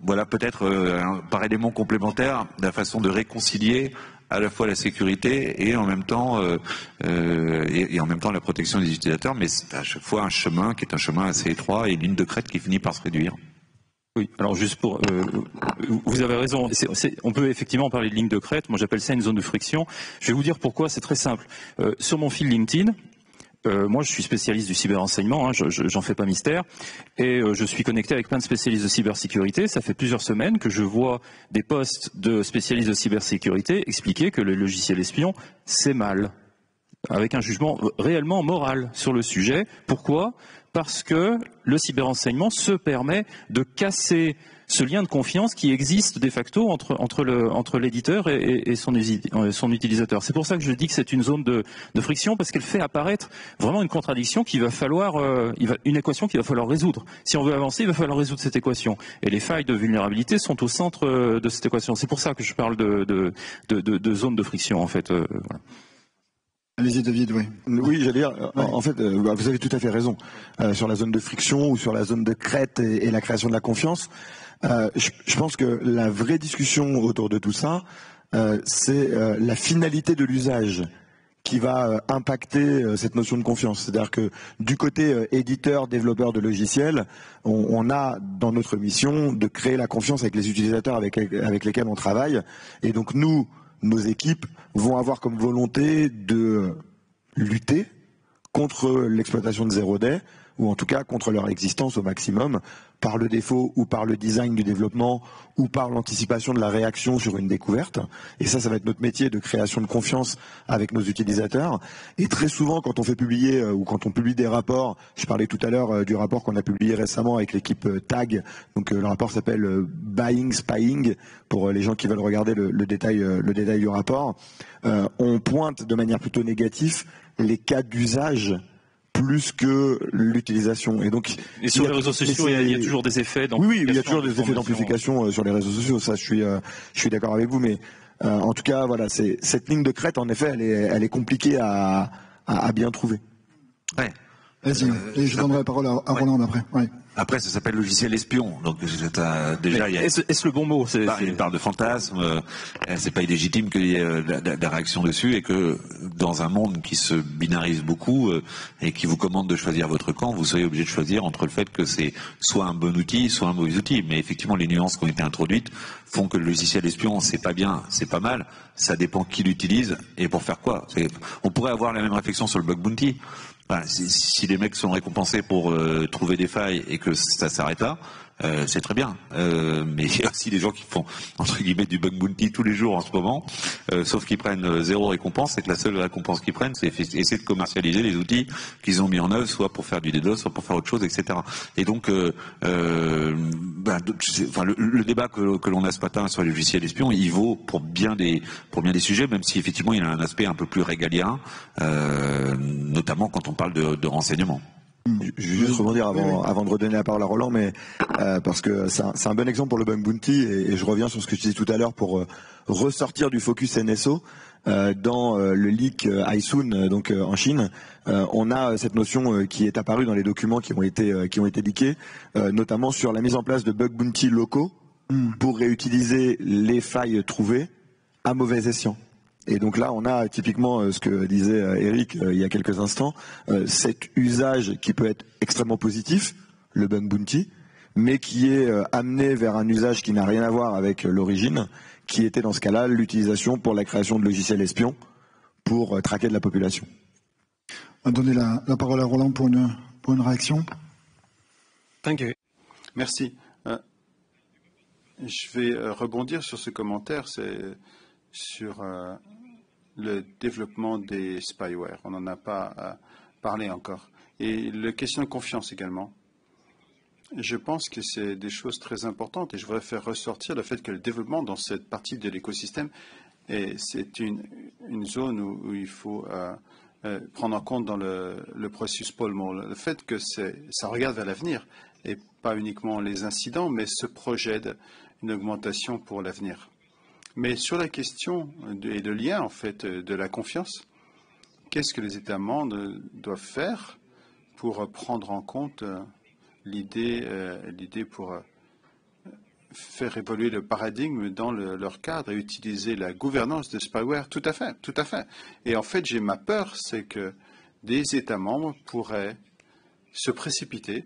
[SPEAKER 4] Voilà peut-être par élément complémentaire la façon de réconcilier à la fois la sécurité et en même temps la protection des utilisateurs, mais c'est à chaque fois un chemin qui est un chemin assez étroit et une ligne de crête qui finit par se réduire.
[SPEAKER 3] Oui, alors juste pour... vous avez raison, on peut effectivement parler de ligne de crête, moi j'appelle ça une zone de friction. Je vais vous dire pourquoi, c'est très simple. Sur mon fil LinkedIn, moi je suis spécialiste du cyberrenseignement, j'en fais pas mystère, et je suis connecté avec plein de spécialistes de cybersécurité. Ça fait plusieurs semaines que je vois des posts de spécialistes de cybersécurité expliquer que le logiciel espion, c'est mal, avec un jugement réellement moral sur le sujet. Pourquoi ? Parce que le cyberrenseignement se permet de casser ce lien de confiance qui existe de facto entre l'éditeur et son utilisateur. C'est pour ça que je dis que c'est une zone de friction, parce qu'elle fait apparaître vraiment une contradiction qu'il va falloir, une équation qu'il va falloir résoudre. Si on veut avancer, il va falloir résoudre cette équation. Et les failles de vulnérabilité sont au centre de cette équation. C'est pour ça que je parle de zone de friction, en fait. Voilà.
[SPEAKER 1] Allez-y David, oui.
[SPEAKER 2] Oui, j'allais dire, en fait, vous avez tout à fait raison. Sur la zone de friction ou sur la zone de crête et la création de la confiance, je pense que la vraie discussion autour de tout ça, c'est la finalité de l'usage qui va impacter cette notion de confiance. C'est-à-dire que du côté éditeur, développeur de logiciels, on a dans notre mission de créer la confiance avec les utilisateurs avec lesquels on travaille. Et donc nous, nos équipes vont avoir comme volonté de lutter contre l'exploitation de zero day, ou en tout cas contre leur existence au maximum, par le défaut ou par le design du développement ou par l'anticipation de la réaction sur une découverte. Et ça va être notre métier de création de confiance avec nos utilisateurs. Et très souvent, quand on fait publier ou quand on publie des rapports, je parlais tout à l'heure du rapport qu'on a publié récemment avec l'équipe TAG, donc le rapport s'appelle Buying Spying, pour les gens qui veulent regarder le détail du rapport, on pointe de manière plutôt négative les cas d'usage plus que l'utilisation.
[SPEAKER 3] Et sur les réseaux sociaux, il y a toujours des effets
[SPEAKER 2] d'amplification. Oui, il y a toujours des effets d'amplification sur les réseaux sociaux. Ça, je suis d'accord avec vous. Mais en tout cas, voilà, cette ligne de crête, en effet, elle est compliquée à bien trouver.
[SPEAKER 4] Ouais.
[SPEAKER 1] Vas-y, et je donnerai la parole à Roland après. Ouais.
[SPEAKER 4] Après, ça s'appelle logiciel espion. Donc déjà, il y a.
[SPEAKER 3] Est-ce le bon mot?
[SPEAKER 4] Une part de fantasme. C'est pas illégitime qu'il y ait de la réaction dessus, et que dans un monde qui se binarise beaucoup et qui vous commande de choisir votre camp, vous soyez obligé de choisir entre le fait que c'est soit un bon outil, soit un mauvais outil. Mais effectivement, les nuances qui ont été introduites font que le logiciel espion, c'est pas bien, c'est pas mal. Ça dépend qui l'utilise et pour faire quoi. On pourrait avoir la même réflexion sur le bug bounty. Enfin, si les mecs sont récompensés pour trouver des failles et que ça s'arrête là, c'est très bien. Mais il y a aussi des gens qui font entre guillemets du bug bounty tous les jours en ce moment, sauf qu'ils prennent zéro récompense, et que la seule récompense qu'ils prennent, c'est essayer de commercialiser les outils qu'ils ont mis en œuvre, soit pour faire du DDoS, soit pour faire autre chose, etc. Et donc, le débat que l'on a ce matin sur les logiciels espions, il vaut pour bien des sujets, même si effectivement il a un aspect un peu plus régalien, notamment quand on parle de renseignement.
[SPEAKER 2] Je vais juste rebondir avant de redonner la parole à Roland, mais parce que c'est un bon exemple pour le bug bounty, et je reviens sur ce que je disais tout à l'heure pour ressortir du focus NSO. Dans le leak iSoon, donc en Chine, on a cette notion qui est apparue dans les documents qui ont été leakés, notamment sur la mise en place de bug bounty locaux pour réutiliser les failles trouvées à mauvais escient. Et donc là, on a typiquement ce que disait Eric il y a quelques instants, cet usage qui peut être extrêmement positif, le bug bounty, mais qui est amené vers un usage qui n'a rien à voir avec l'origine, qui était dans ce cas-là l'utilisation pour la création de logiciels espions pour traquer de la population.
[SPEAKER 1] On va donner la parole à Roland pour une réaction.
[SPEAKER 6] Thank you.
[SPEAKER 7] Merci. Je vais rebondir sur ce commentaire, c'est sur le développement des spyware. On n'en a pas parlé encore. Et la question de confiance également. Je pense que c'est des choses très importantes et je voudrais faire ressortir le fait que le développement dans cette partie de l'écosystème, c'est une zone où il faut prendre en compte dans le processus Paul Moore, le fait que ça regarde vers l'avenir et pas uniquement les incidents, mais se projette une augmentation pour l'avenir. Mais sur la question et le lien en fait de la confiance, qu'est-ce que les États membres doivent faire pour prendre en compte l'idée pour faire évoluer le paradigme dans leur cadre et utiliser la gouvernance de spyware? Tout à fait, tout à fait. Et en fait, j'ai ma peur, c'est que des États membres pourraient se précipiter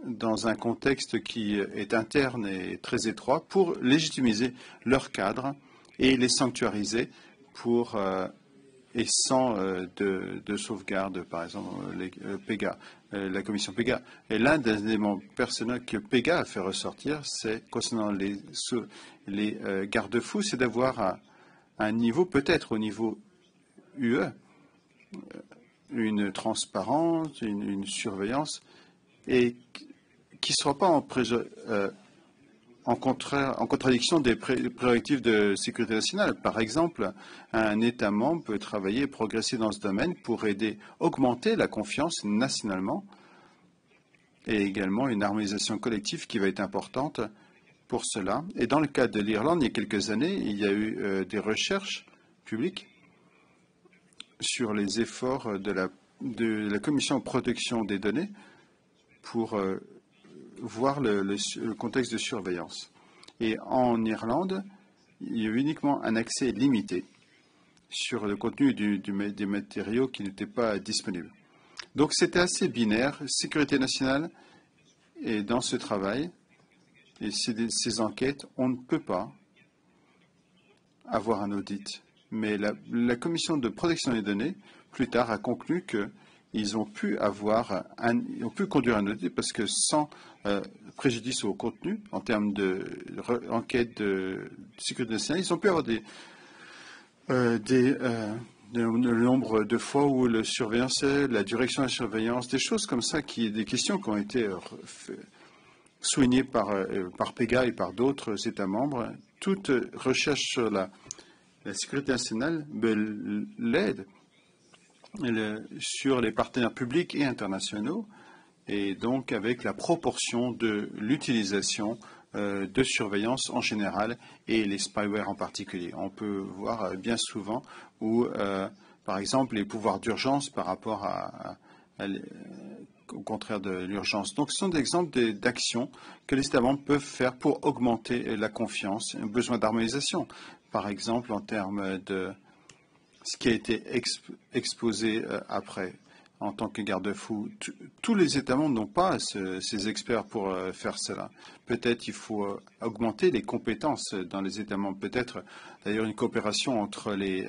[SPEAKER 7] dans un contexte qui est interne et très étroit pour légitimiser leur cadre et les sanctuariser pour et sans de sauvegarde, par exemple, PEGA, la commission PEGA. Et l'un des éléments personnels que PEGA a fait ressortir, c'est concernant les garde-fous, c'est d'avoir un niveau, peut-être au niveau UE, une transparence, une surveillance, et qui ne sera pas en contradiction des prérogatives de sécurité nationale. Par exemple, un État membre peut travailler et progresser dans ce domaine pour aider, augmenter la confiance nationalement et également une harmonisation collective qui va être importante pour cela. Et dans le cas de l'Irlande, il y a quelques années, il y a eu des recherches publiques sur les efforts de la Commission de protection des données pour voir le contexte de surveillance. Et en Irlande, il y a uniquement un accès limité sur le contenu des matériaux qui n'étaient pas disponibles. Donc c'était assez binaire, sécurité nationale, et dans ce travail, et ces enquêtes, on ne peut pas avoir un audit. Mais la commission de protection des données, plus tard, a conclu qu'ils ont pu conduire un audit parce que sans préjudice au contenu, en termes d'enquête de sécurité nationale, ils ont pu avoir le nombre de fois où le surveillance, la direction de la surveillance, des choses comme ça, des questions qui ont été soulignées par PEGA et par d'autres États membres. Toute recherche sur la sécurité nationale l'aide sur les partenaires publics et internationaux, et donc avec la proportion de l'utilisation de surveillance en général et les spyware en particulier. On peut voir bien souvent où, par exemple, les pouvoirs d'urgence par rapport au contraire de l'urgence. Donc, ce sont des exemples d'actions que les États membres peuvent faire pour augmenter la confiance, un besoin d'harmonisation. Par exemple, en termes de ce qui a été exposé après en tant que garde-fou. Tous les États membres n'ont pas ces experts pour faire cela. Peut-être il faut augmenter les compétences dans les États membres. Peut-être d'ailleurs une coopération entre les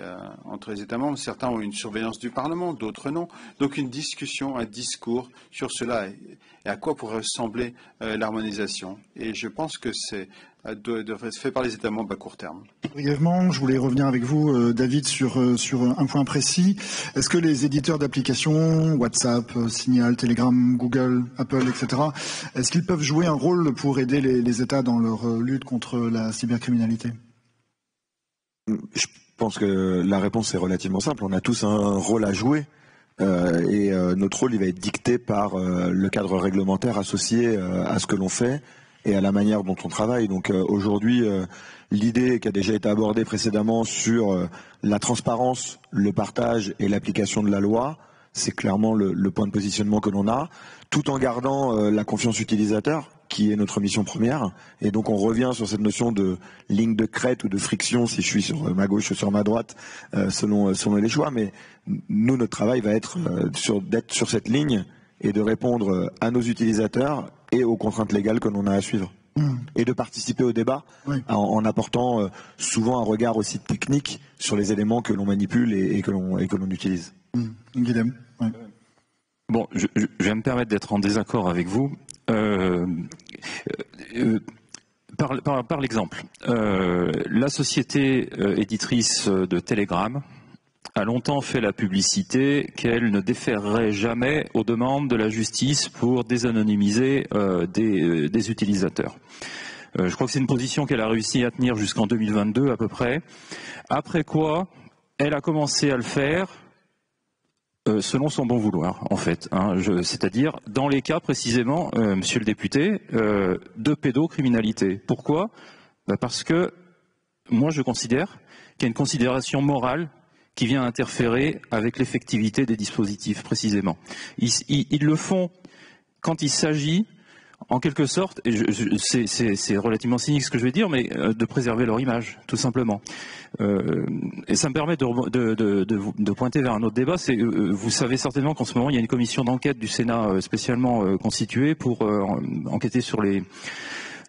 [SPEAKER 7] États membres. Certains ont une surveillance du Parlement, d'autres non. Donc une discussion, un discours sur cela et à quoi pourrait ressembler l'harmonisation. Et je pense que c'est devrait être fait par les États membres à court terme.
[SPEAKER 1] Brièvement, je voulais revenir avec vous, David, sur un point précis. Est-ce que les éditeurs d'applications, WhatsApp, Signal, Telegram, Google, Apple, etc., est-ce qu'ils peuvent jouer un rôle pour aider les États dans leur lutte contre la cybercriminalité?
[SPEAKER 2] Je pense que la réponse est relativement simple. On a tous un rôle à jouer. Et notre rôle, il va être dicté par le cadre réglementaire associé à ce que l'on fait et à la manière dont on travaille. Donc aujourd'hui, l'idée qui a déjà été abordée précédemment sur la transparence, le partage et l'application de la loi, c'est clairement le point de positionnement que l'on a, tout en gardant la confiance utilisateur, qui est notre mission première. Et donc on revient sur cette notion de ligne de crête ou de friction, si je suis sur ma gauche ou sur ma droite, selon les choix. Mais nous, notre travail va être d'être sur cette ligne et de répondre à nos utilisateurs et aux contraintes légales que l'on a à suivre. Et de participer au débat en apportant souvent un regard aussi technique sur les éléments que l'on manipule et que l'on utilise.
[SPEAKER 1] Guilhem. Ouais.
[SPEAKER 3] Bon, je vais me permettre d'être en désaccord avec vous. Par l'exemple, la société éditrice de Telegram a a longtemps fait la publicité qu'elle ne déférerait jamais aux demandes de la justice pour désanonymiser des utilisateurs. Je crois que c'est une position qu'elle a réussi à tenir jusqu'en 2022 à peu près. Après quoi, elle a commencé à le faire selon son bon vouloir, en fait. C'est-à-dire dans les cas précisément, monsieur le député, de pédocriminalité. Pourquoi ? Parce que moi je considère qu'il y a une considération morale qui vient interférer avec l'effectivité des dispositifs précisément. Ils le font quand il s'agit, en quelque sorte, et c'est relativement cynique ce que je vais dire, mais de préserver leur image, tout simplement. Et ça me permet de pointer vers un autre débat. Vous savez certainement qu'en ce moment, il y a une commission d'enquête du Sénat spécialement constituée pour enquêter sur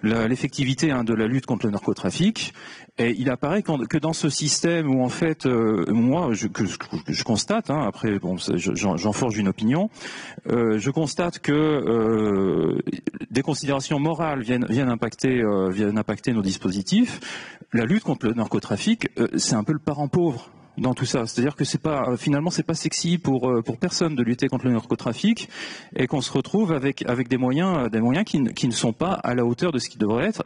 [SPEAKER 3] l'effectivité de la lutte contre le narcotrafic. Et il apparaît que dans ce système où en fait, moi, je constate, après bon, j'en forge une opinion, je constate que des considérations morales viennent impacter nos dispositifs. La lutte contre le narcotrafic, c'est un peu le parent pauvre dans tout ça, c'est-à-dire que finalement c'est pas sexy pour personne de lutter contre le narcotrafic et qu'on se retrouve avec des moyens qui ne sont pas à la hauteur de ce qui devrait être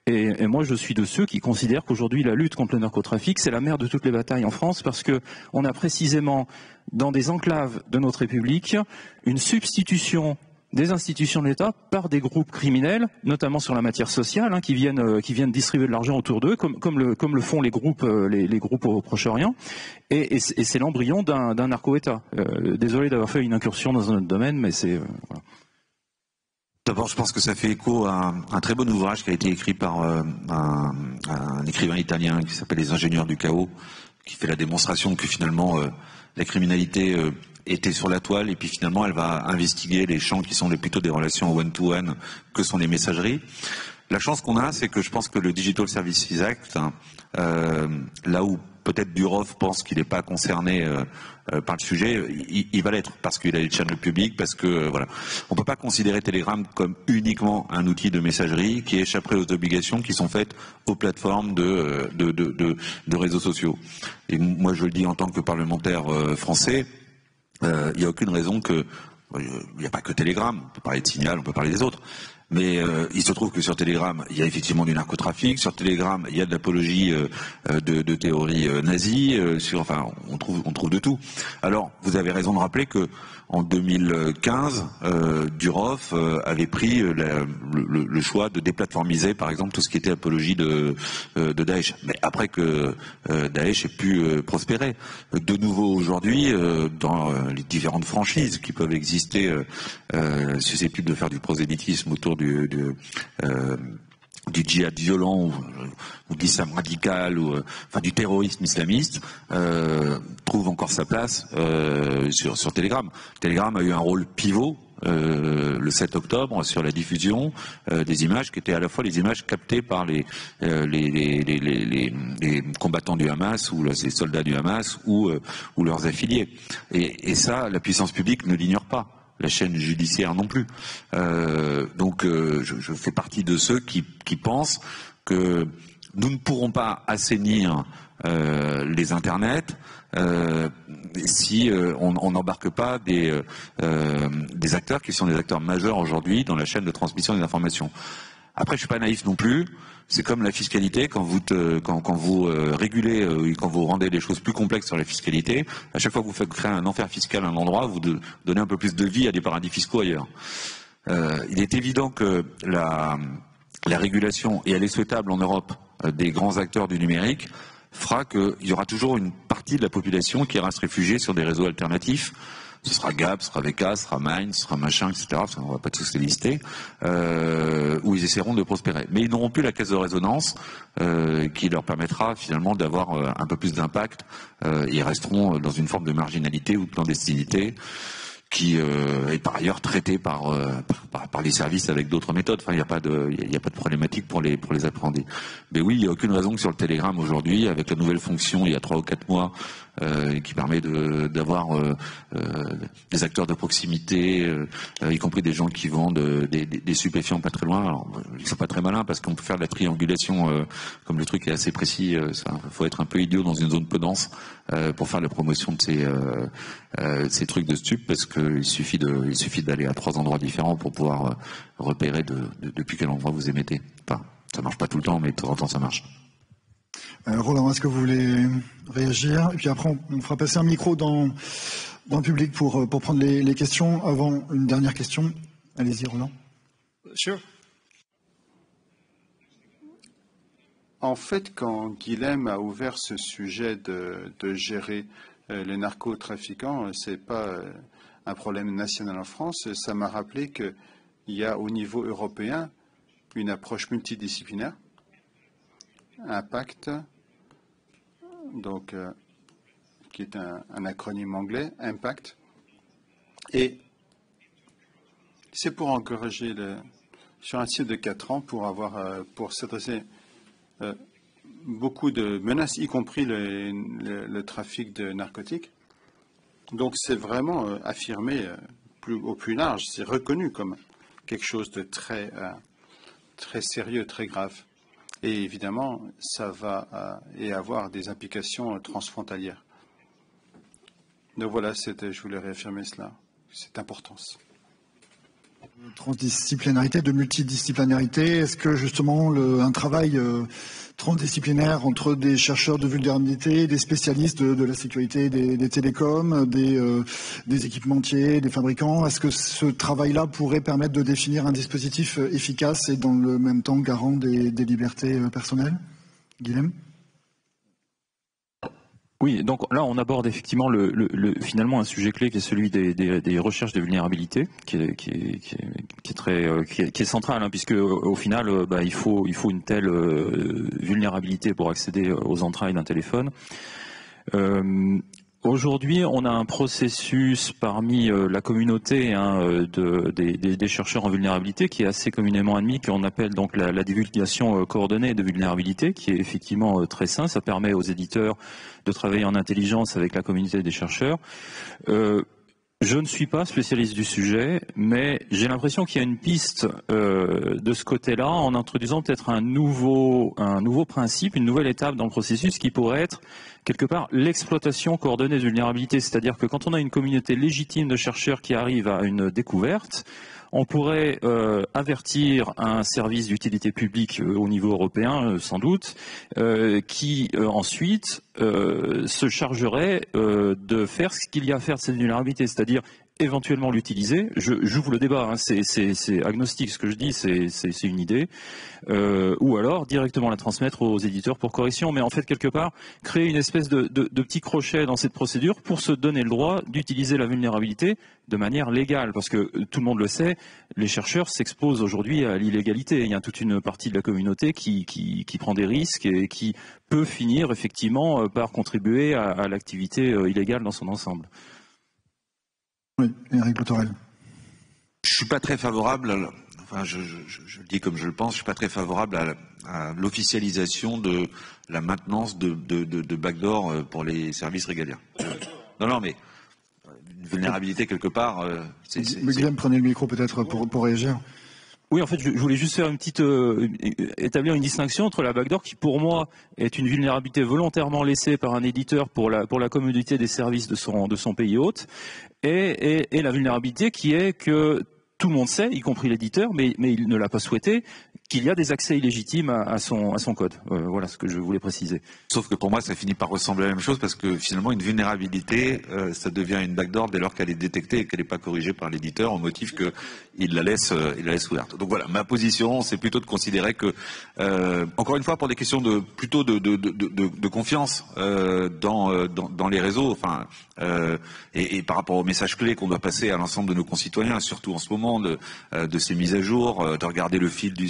[SPEAKER 3] et moi je suis de ceux qui considèrent qu'aujourd'hui la lutte contre le narcotrafic c'est la mère de toutes les batailles en France parce que on a précisément dans des enclaves de notre République une substitution des institutions de l'État par des groupes criminels, notamment sur la matière sociale, qui viennent distribuer de l'argent autour d'eux, comme le font les groupes au Proche-Orient. Et c'est l'embryon d'un narco-État. Désolé d'avoir fait une incursion dans un autre domaine, mais c'est voilà.
[SPEAKER 4] D'abord, je pense que ça fait écho à un très bon ouvrage qui a été écrit par un écrivain italien qui s'appelle Les Ingénieurs du Chaos, qui fait la démonstration que finalement la criminalité était sur la toile et puis finalement elle va investiguer les champs qui sont plutôt des relations one-to-one que sont les messageries. La chance qu'on a, c'est que je pense que le Digital Services Act, là où peut-être Durov pense qu'il n'est pas concerné par le sujet, il va l'être parce qu'il a les channels publics, parce que voilà, on peut pas considérer Telegram comme uniquement un outil de messagerie qui échapperait aux obligations qui sont faites aux plateformes de réseaux sociaux. Et moi, je le dis en tant que parlementaire français, il n'y a aucune raison que il n'y a pas que Telegram, on peut parler de Signal, on peut parler des autres. Mais il se trouve que sur Telegram, il y a effectivement du narcotrafic. Sur Telegram, il y a de l'apologie de théories nazies. On trouve de tout. Alors, vous avez raison de rappeler que en 2015, Durov avait pris le choix de déplatformiser, par exemple, tout ce qui était apologie de Daesh. Mais après que Daesh ait pu prospérer, de nouveau aujourd'hui, dans les différentes franchises qui peuvent exister, susceptibles de faire du prosélytisme autour du djihad violent ou de l'islam radical ou du terrorisme islamiste trouve encore sa place sur Telegram. Telegram a eu un rôle pivot le 7 octobre sur la diffusion des images qui étaient à la fois les images captées par les combattants du Hamas ou les soldats du Hamas ou leurs affiliés. Et ça, la puissance publique ne l'ignore pas. La chaîne judiciaire non plus. Donc je fais partie de ceux qui pensent que nous ne pourrons pas assainir les internets si on n'embarque pas des acteurs qui sont des acteurs majeurs aujourd'hui dans la chaîne de transmission des informations. Après, je suis pas naïf non plus. C'est comme la fiscalité, quand vous régulez, quand vous rendez les choses plus complexes sur la fiscalité, à chaque fois que vous faites créer un enfer fiscal à un endroit, vous donnez un peu plus de vie à des paradis fiscaux ailleurs. Il est évident que la régulation, et elle est souhaitable en Europe, des grands acteurs du numérique, fera qu'il y aura toujours une partie de la population qui ira se réfugier sur des réseaux alternatifs. Ce sera Gap, ce sera VK, ce sera Mind, ce sera machin, etc. On ne va pas tous les lister, où ils essaieront de prospérer. Mais ils n'auront plus la caisse de résonance qui leur permettra finalement d'avoir un peu plus d'impact. Ils resteront dans une forme de marginalité ou de clandestinité qui est par ailleurs traitée par les services avec d'autres méthodes. Enfin, il n'y a pas de problématique pour les appréhender. Mais oui, il n'y a aucune raison que sur le Telegram aujourd'hui, avec la nouvelle fonction il y a 3 ou 4 mois, qui permet d'avoir des acteurs de proximité, y compris des gens qui vendent des stupéfiants pas très loin. Alors, ils sont pas très malins parce qu'on peut faire de la triangulation, comme le truc est assez précis. Il faut être un peu idiot dans une zone peu dense pour faire la promotion de ces trucs de stup, parce qu'il suffit d'aller à 3 endroits différents pour pouvoir repérer depuis quel endroit vous émettez. Enfin, ça marche pas tout le temps, mais de temps en temps ça marche.
[SPEAKER 1] Roland, est-ce que vous voulez réagir? Et puis après, on fera passer un micro dans le public pour prendre les questions. Avant, une dernière question. Allez-y, Roland.
[SPEAKER 6] Sure.
[SPEAKER 7] En fait, quand Guilhem a ouvert ce sujet de gérer les narcotrafiquants, c'est pas un problème national en France. Ça m'a rappelé qu'il y a au niveau européen une approche multidisciplinaire, Impact, donc qui est un acronyme anglais, Impact, et c'est pour encourager sur un cycle de 4 ans pour s'adresser beaucoup de menaces, y compris le trafic de narcotiques. Donc c'est vraiment affirmé au plus large, c'est reconnu comme quelque chose de très sérieux, très grave. Et évidemment, ça va avoir des implications transfrontalières. Donc voilà, je voulais réaffirmer cela, cette importance.
[SPEAKER 1] Transdisciplinarité, de multidisciplinarité, est-ce que justement un travail transdisciplinaire entre des chercheurs de vulnérabilité, des spécialistes de la sécurité des télécoms, des équipementiers, des fabricants, est-ce que ce travail-là pourrait permettre de définir un dispositif efficace et dans le même temps garant des libertés personnelles? Guilhem?
[SPEAKER 3] Oui, donc là on aborde effectivement finalement un sujet clé qui est celui des recherches de vulnérabilité, qui est central, hein, puisque au final il faut une telle vulnérabilité pour accéder aux entrailles d'un téléphone. Aujourd'hui, on a un processus parmi la communauté des chercheurs en vulnérabilité qui est assez communément admis, qu'on appelle donc la divulgation coordonnée de vulnérabilité, qui est effectivement très sain. Ça permet aux éditeurs de travailler en intelligence avec la communauté des chercheurs. Je ne suis pas spécialiste du sujet, mais j'ai l'impression qu'il y a une piste de ce côté-là, en introduisant peut-être un nouveau principe, une nouvelle étape dans le processus qui pourrait être quelque part l'exploitation coordonnée de vulnérabilité. C'est-à-dire que quand on a une communauté légitime de chercheurs qui arrivent à une découverte, on pourrait avertir un service d'utilité publique au niveau européen, sans doute, qui ensuite se chargerait de faire ce qu'il y a à faire de cette vulnérabilité, c'est-à-dire éventuellement l'utiliser. J'ouvre le débat, hein, c'est agnostique ce que je dis, c'est une idée, ou alors directement la transmettre aux éditeurs pour correction, mais en fait quelque part créer une espèce de petit crochet dans cette procédure pour se donner le droit d'utiliser la vulnérabilité de manière légale, parce que tout le monde le sait, les chercheurs s'exposent aujourd'hui à l'illégalité. Il y a toute une partie de la communauté qui prend des risques et qui peut finir effectivement par contribuer à l'activité illégale dans son ensemble.
[SPEAKER 1] Oui, Éric Botorel.
[SPEAKER 4] Je suis pas très favorable, enfin je le dis comme je le pense, je suis pas très favorable à l'officialisation de la maintenance de backdoor pour les services régaliens. Non, mais une vulnérabilité quelque part.
[SPEAKER 1] Guilhem, prenez le micro peut-être pour réagir.
[SPEAKER 3] Oui, en fait, je voulais juste faire établir une distinction entre la backdoor, qui pour moi est une vulnérabilité volontairement laissée par un éditeur pour la communauté des services de son pays hôte, et la vulnérabilité qui est que tout le monde sait, y compris l'éditeur, mais il ne l'a pas souhaité, qu'il y a des accès illégitimes à son code. Voilà ce que je voulais préciser.
[SPEAKER 4] Sauf que pour moi, ça finit par ressembler à la même chose, parce que finalement, une vulnérabilité, ça devient une backdoor dès lors qu'elle est détectée et qu'elle n'est pas corrigée par l'éditeur au motif qu'il la laisse ouverte. Donc voilà, ma position, c'est plutôt de considérer que, encore une fois, pour des questions plutôt de confiance dans les réseaux, enfin, et par rapport aux messages clés qu'on doit passer à l'ensemble de nos concitoyens, surtout en ce moment, de ces mises à jour, de regarder le fil des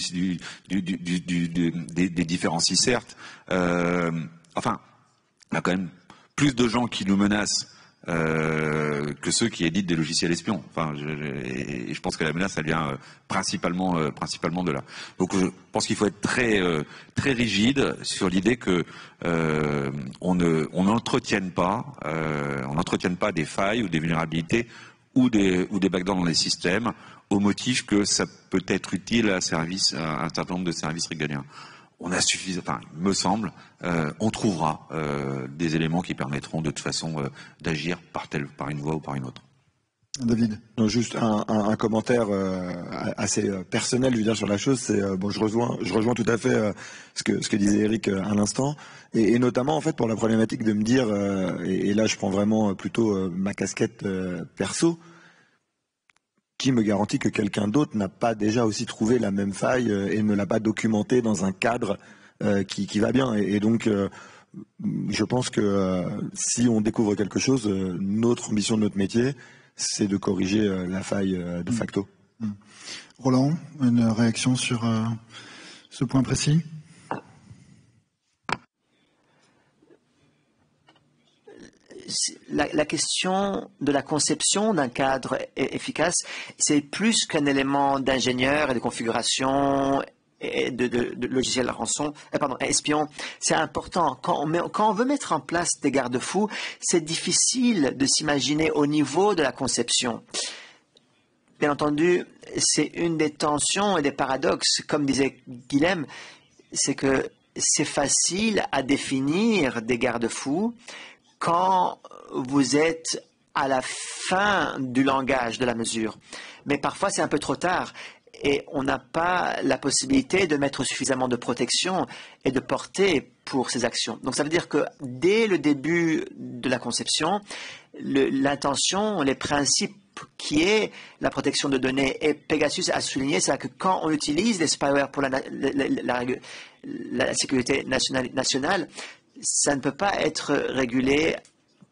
[SPEAKER 4] différents CICERT. Enfin, il y a quand même plus de gens qui nous menacent que ceux qui éditent des logiciels espions. Enfin, je pense que la menace, elle vient principalement de là. Donc, je pense qu'il faut être très rigide sur l'idée que on n'entretienne pas des failles ou des vulnérabilités ou des backdoors dans les systèmes au motif que ça peut être utile à un certain nombre de services régaliens. on a suffisamment, il me semble, on trouvera des éléments qui permettront de toute façon d'agir par une voie ou par une autre.
[SPEAKER 1] David.
[SPEAKER 2] Non, juste un commentaire assez personnel, je veux dire, sur la chose. C'est bon, je rejoins tout à fait ce que disait Eric à l'instant, et notamment en fait pour la problématique de me dire, et là je prends vraiment plutôt ma casquette perso, qui me garantit que quelqu'un d'autre n'a pas déjà aussi trouvé la même faille et ne l'a pas documenté dans un cadre qui va bien, et donc je pense que si on découvre quelque chose, notre ambition de notre métier, c'est de corriger la faille de facto.
[SPEAKER 1] Roland, une réaction sur ce point précis?
[SPEAKER 5] La question de la conception d'un cadre efficace, c'est plus qu'un élément d'ingénieur et de configuration et de logiciel espion. C'est important. Quand on veut mettre en place des garde-fous, c'est difficile de s'imaginer au niveau de la conception. Bien entendu, c'est une des tensions et des paradoxes, comme disait Guilhem, c'est que c'est facile à définir des garde-fous quand vous êtes à la fin du langage de la mesure. Mais parfois, c'est un peu trop tard. Et on n'a pas la possibilité de mettre suffisamment de protection et de portée pour ces actions. Donc ça veut dire que dès le début de la conception, l'intention, les principes qui est la protection de données, et Pegasus a souligné, c'est que quand on utilise les spyware pour la sécurité nationale, ça ne peut pas être régulé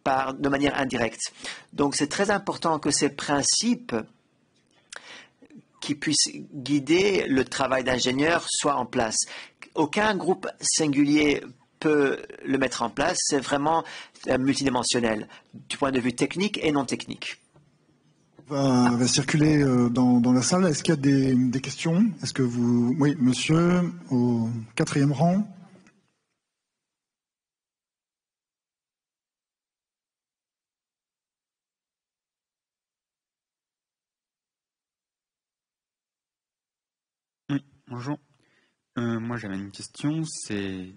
[SPEAKER 5] de manière indirecte. Donc c'est très important que ces principes qui puissent guider le travail d'ingénieur soit en place. Aucun groupe singulier peut le mettre en place, c'est vraiment multidimensionnel, du point de vue technique et non technique.
[SPEAKER 1] On va circuler dans la salle. Est-ce qu'il y a des questions? Est-ce que vous... Oui, monsieur, au 4e rang.
[SPEAKER 8] Bonjour. Moi, j'avais une question. C'est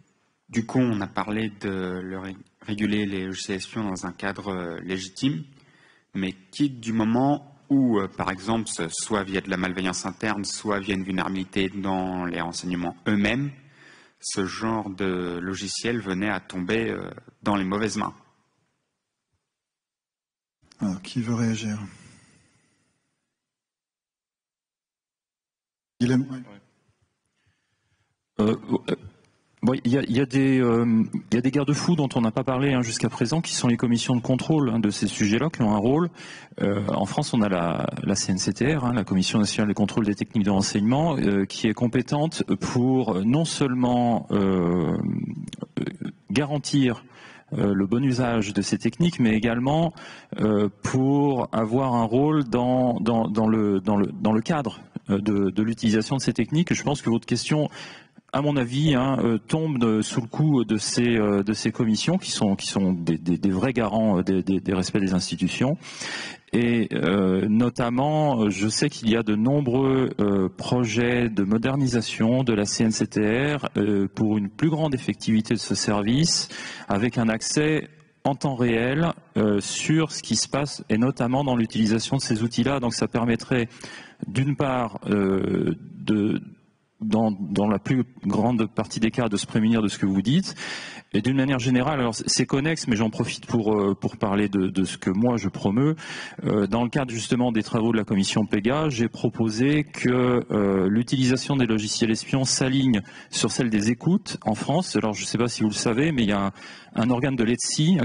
[SPEAKER 8] du coup, on a parlé de réguler les logiciels espions dans un cadre légitime, mais quitte du moment où, par exemple, soit via de la malveillance interne, soit via une vulnérabilité dans les renseignements eux-mêmes, ce genre de logiciel venait à tomber dans les mauvaises mains.
[SPEAKER 1] Alors, qui veut réagir? Guilhem.
[SPEAKER 3] Il y a des garde-fous dont on n'a pas parlé jusqu'à présent, qui sont les commissions de contrôle de ces sujets-là, qui ont un rôle. En France, on a la CNCTR, la Commission nationale de contrôle des techniques de renseignement, qui est compétente pour non seulement garantir le bon usage de ces techniques, mais également pour avoir un rôle dans le cadre de l'utilisation de ces techniques. Je pense que votre question, à mon avis, tombe sous le coup de ces commissions qui sont des vrais garants des respects des institutions. Et notamment, je sais qu'il y a de nombreux projets de modernisation de la CNCTR pour une plus grande effectivité de ce service, avec un accès en temps réel sur ce qui se passe, et notamment dans l'utilisation de ces outils-là. Donc ça permettrait d'une part dans la plus grande partie des cas de se prémunir de ce que vous dites, et d'une manière générale, alors c'est connexe, mais j'en profite pour parler de ce que moi je promeus. Dans le cadre justement des travaux de la commission PEGA, j'ai proposé que l'utilisation des logiciels espions s'aligne sur celle des écoutes en France. Alors je ne sais pas si vous le savez, mais il y a un organe de l'ETSI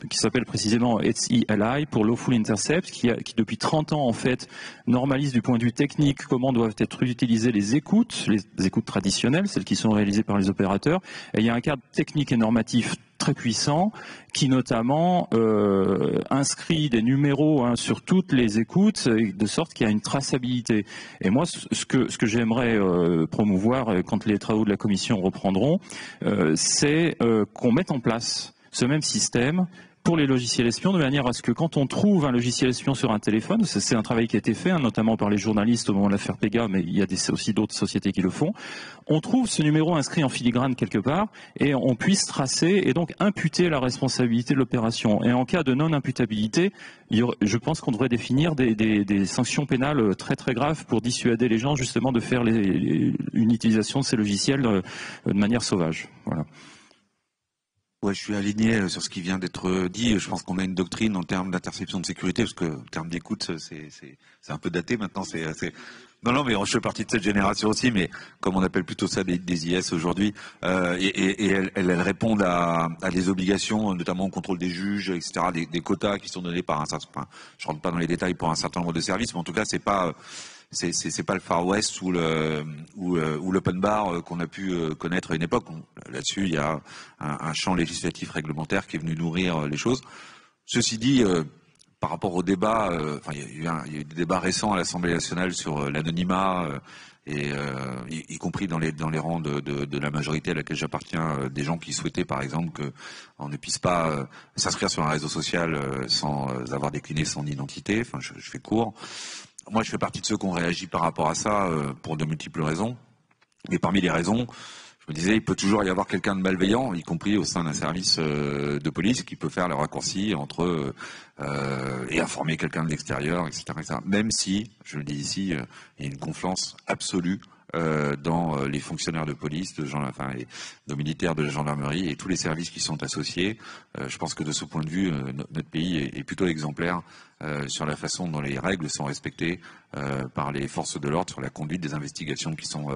[SPEAKER 3] qui s'appelle précisément ETSI-LI pour Lawful Intercept, qui depuis 30 ans en fait normalise du point de vue technique comment doivent être utilisées les écoutes traditionnelles, celles qui sont réalisées par les opérateurs. Et il y a un cadre technique et normatif très puissant qui notamment inscrit des numéros sur toutes les écoutes, de sorte qu'il y a une traçabilité. Et moi, ce que j'aimerais promouvoir quand les travaux de la commission reprendront, c'est qu'on mette en place ce même système pour les logiciels espions, de manière à ce que quand on trouve un logiciel espion sur un téléphone, c'est un travail qui a été fait, hein, notamment par les journalistes au moment de l'affaire Pega, mais il y a aussi d'autres sociétés qui le font, on trouve ce numéro inscrit en filigrane quelque part et on puisse tracer et donc imputer la responsabilité de l'opération. Et en cas de non-imputabilité, je pense qu'on devrait définir des sanctions pénales très très graves pour dissuader les gens justement de faire une utilisation de ces logiciels de manière sauvage. Voilà.
[SPEAKER 4] Ouais, je suis aligné sur ce qui vient d'être dit. Je pense qu'on a une doctrine en termes d'interception de sécurité, parce que en termes d'écoute, c'est un peu daté maintenant. Non, mais je fais partie de cette génération aussi, mais comme on appelle plutôt ça des IS aujourd'hui, et elles répondent à des obligations, notamment au contrôle des juges, etc., des quotas qui sont donnés par un certain. Enfin, je rentre pas dans les détails pour un certain nombre de services, mais en tout cas, c'est pas le Far West ou l'open bar qu'on a pu connaître à une époque. Là-dessus, il y a un champ législatif réglementaire qui est venu nourrir les choses. Ceci dit, par rapport au débat, il y a eu des débats récents à l'Assemblée nationale sur l'anonymat, y compris dans les rangs de la majorité à laquelle j'appartiens, des gens qui souhaitaient par exemple qu'on ne puisse pas s'inscrire sur un réseau social sans avoir décliné son identité. Enfin, je fais court. Moi, je fais partie de ceux qui ont réagi par rapport à ça pour de multiples raisons. Mais parmi les raisons, je me disais, il peut toujours y avoir quelqu'un de malveillant, y compris au sein d'un service de police, qui peut faire le raccourci entre et informer quelqu'un de l'extérieur, etc., etc. Même si, je le dis ici, il y a une confiance absolue dans les fonctionnaires de police, nos militaires de la gendarmerie et tous les services qui sont associés. Je pense que de ce point de vue, notre pays est plutôt exemplaire sur la façon dont les règles sont respectées par les forces de l'ordre sur la conduite des investigations qui sont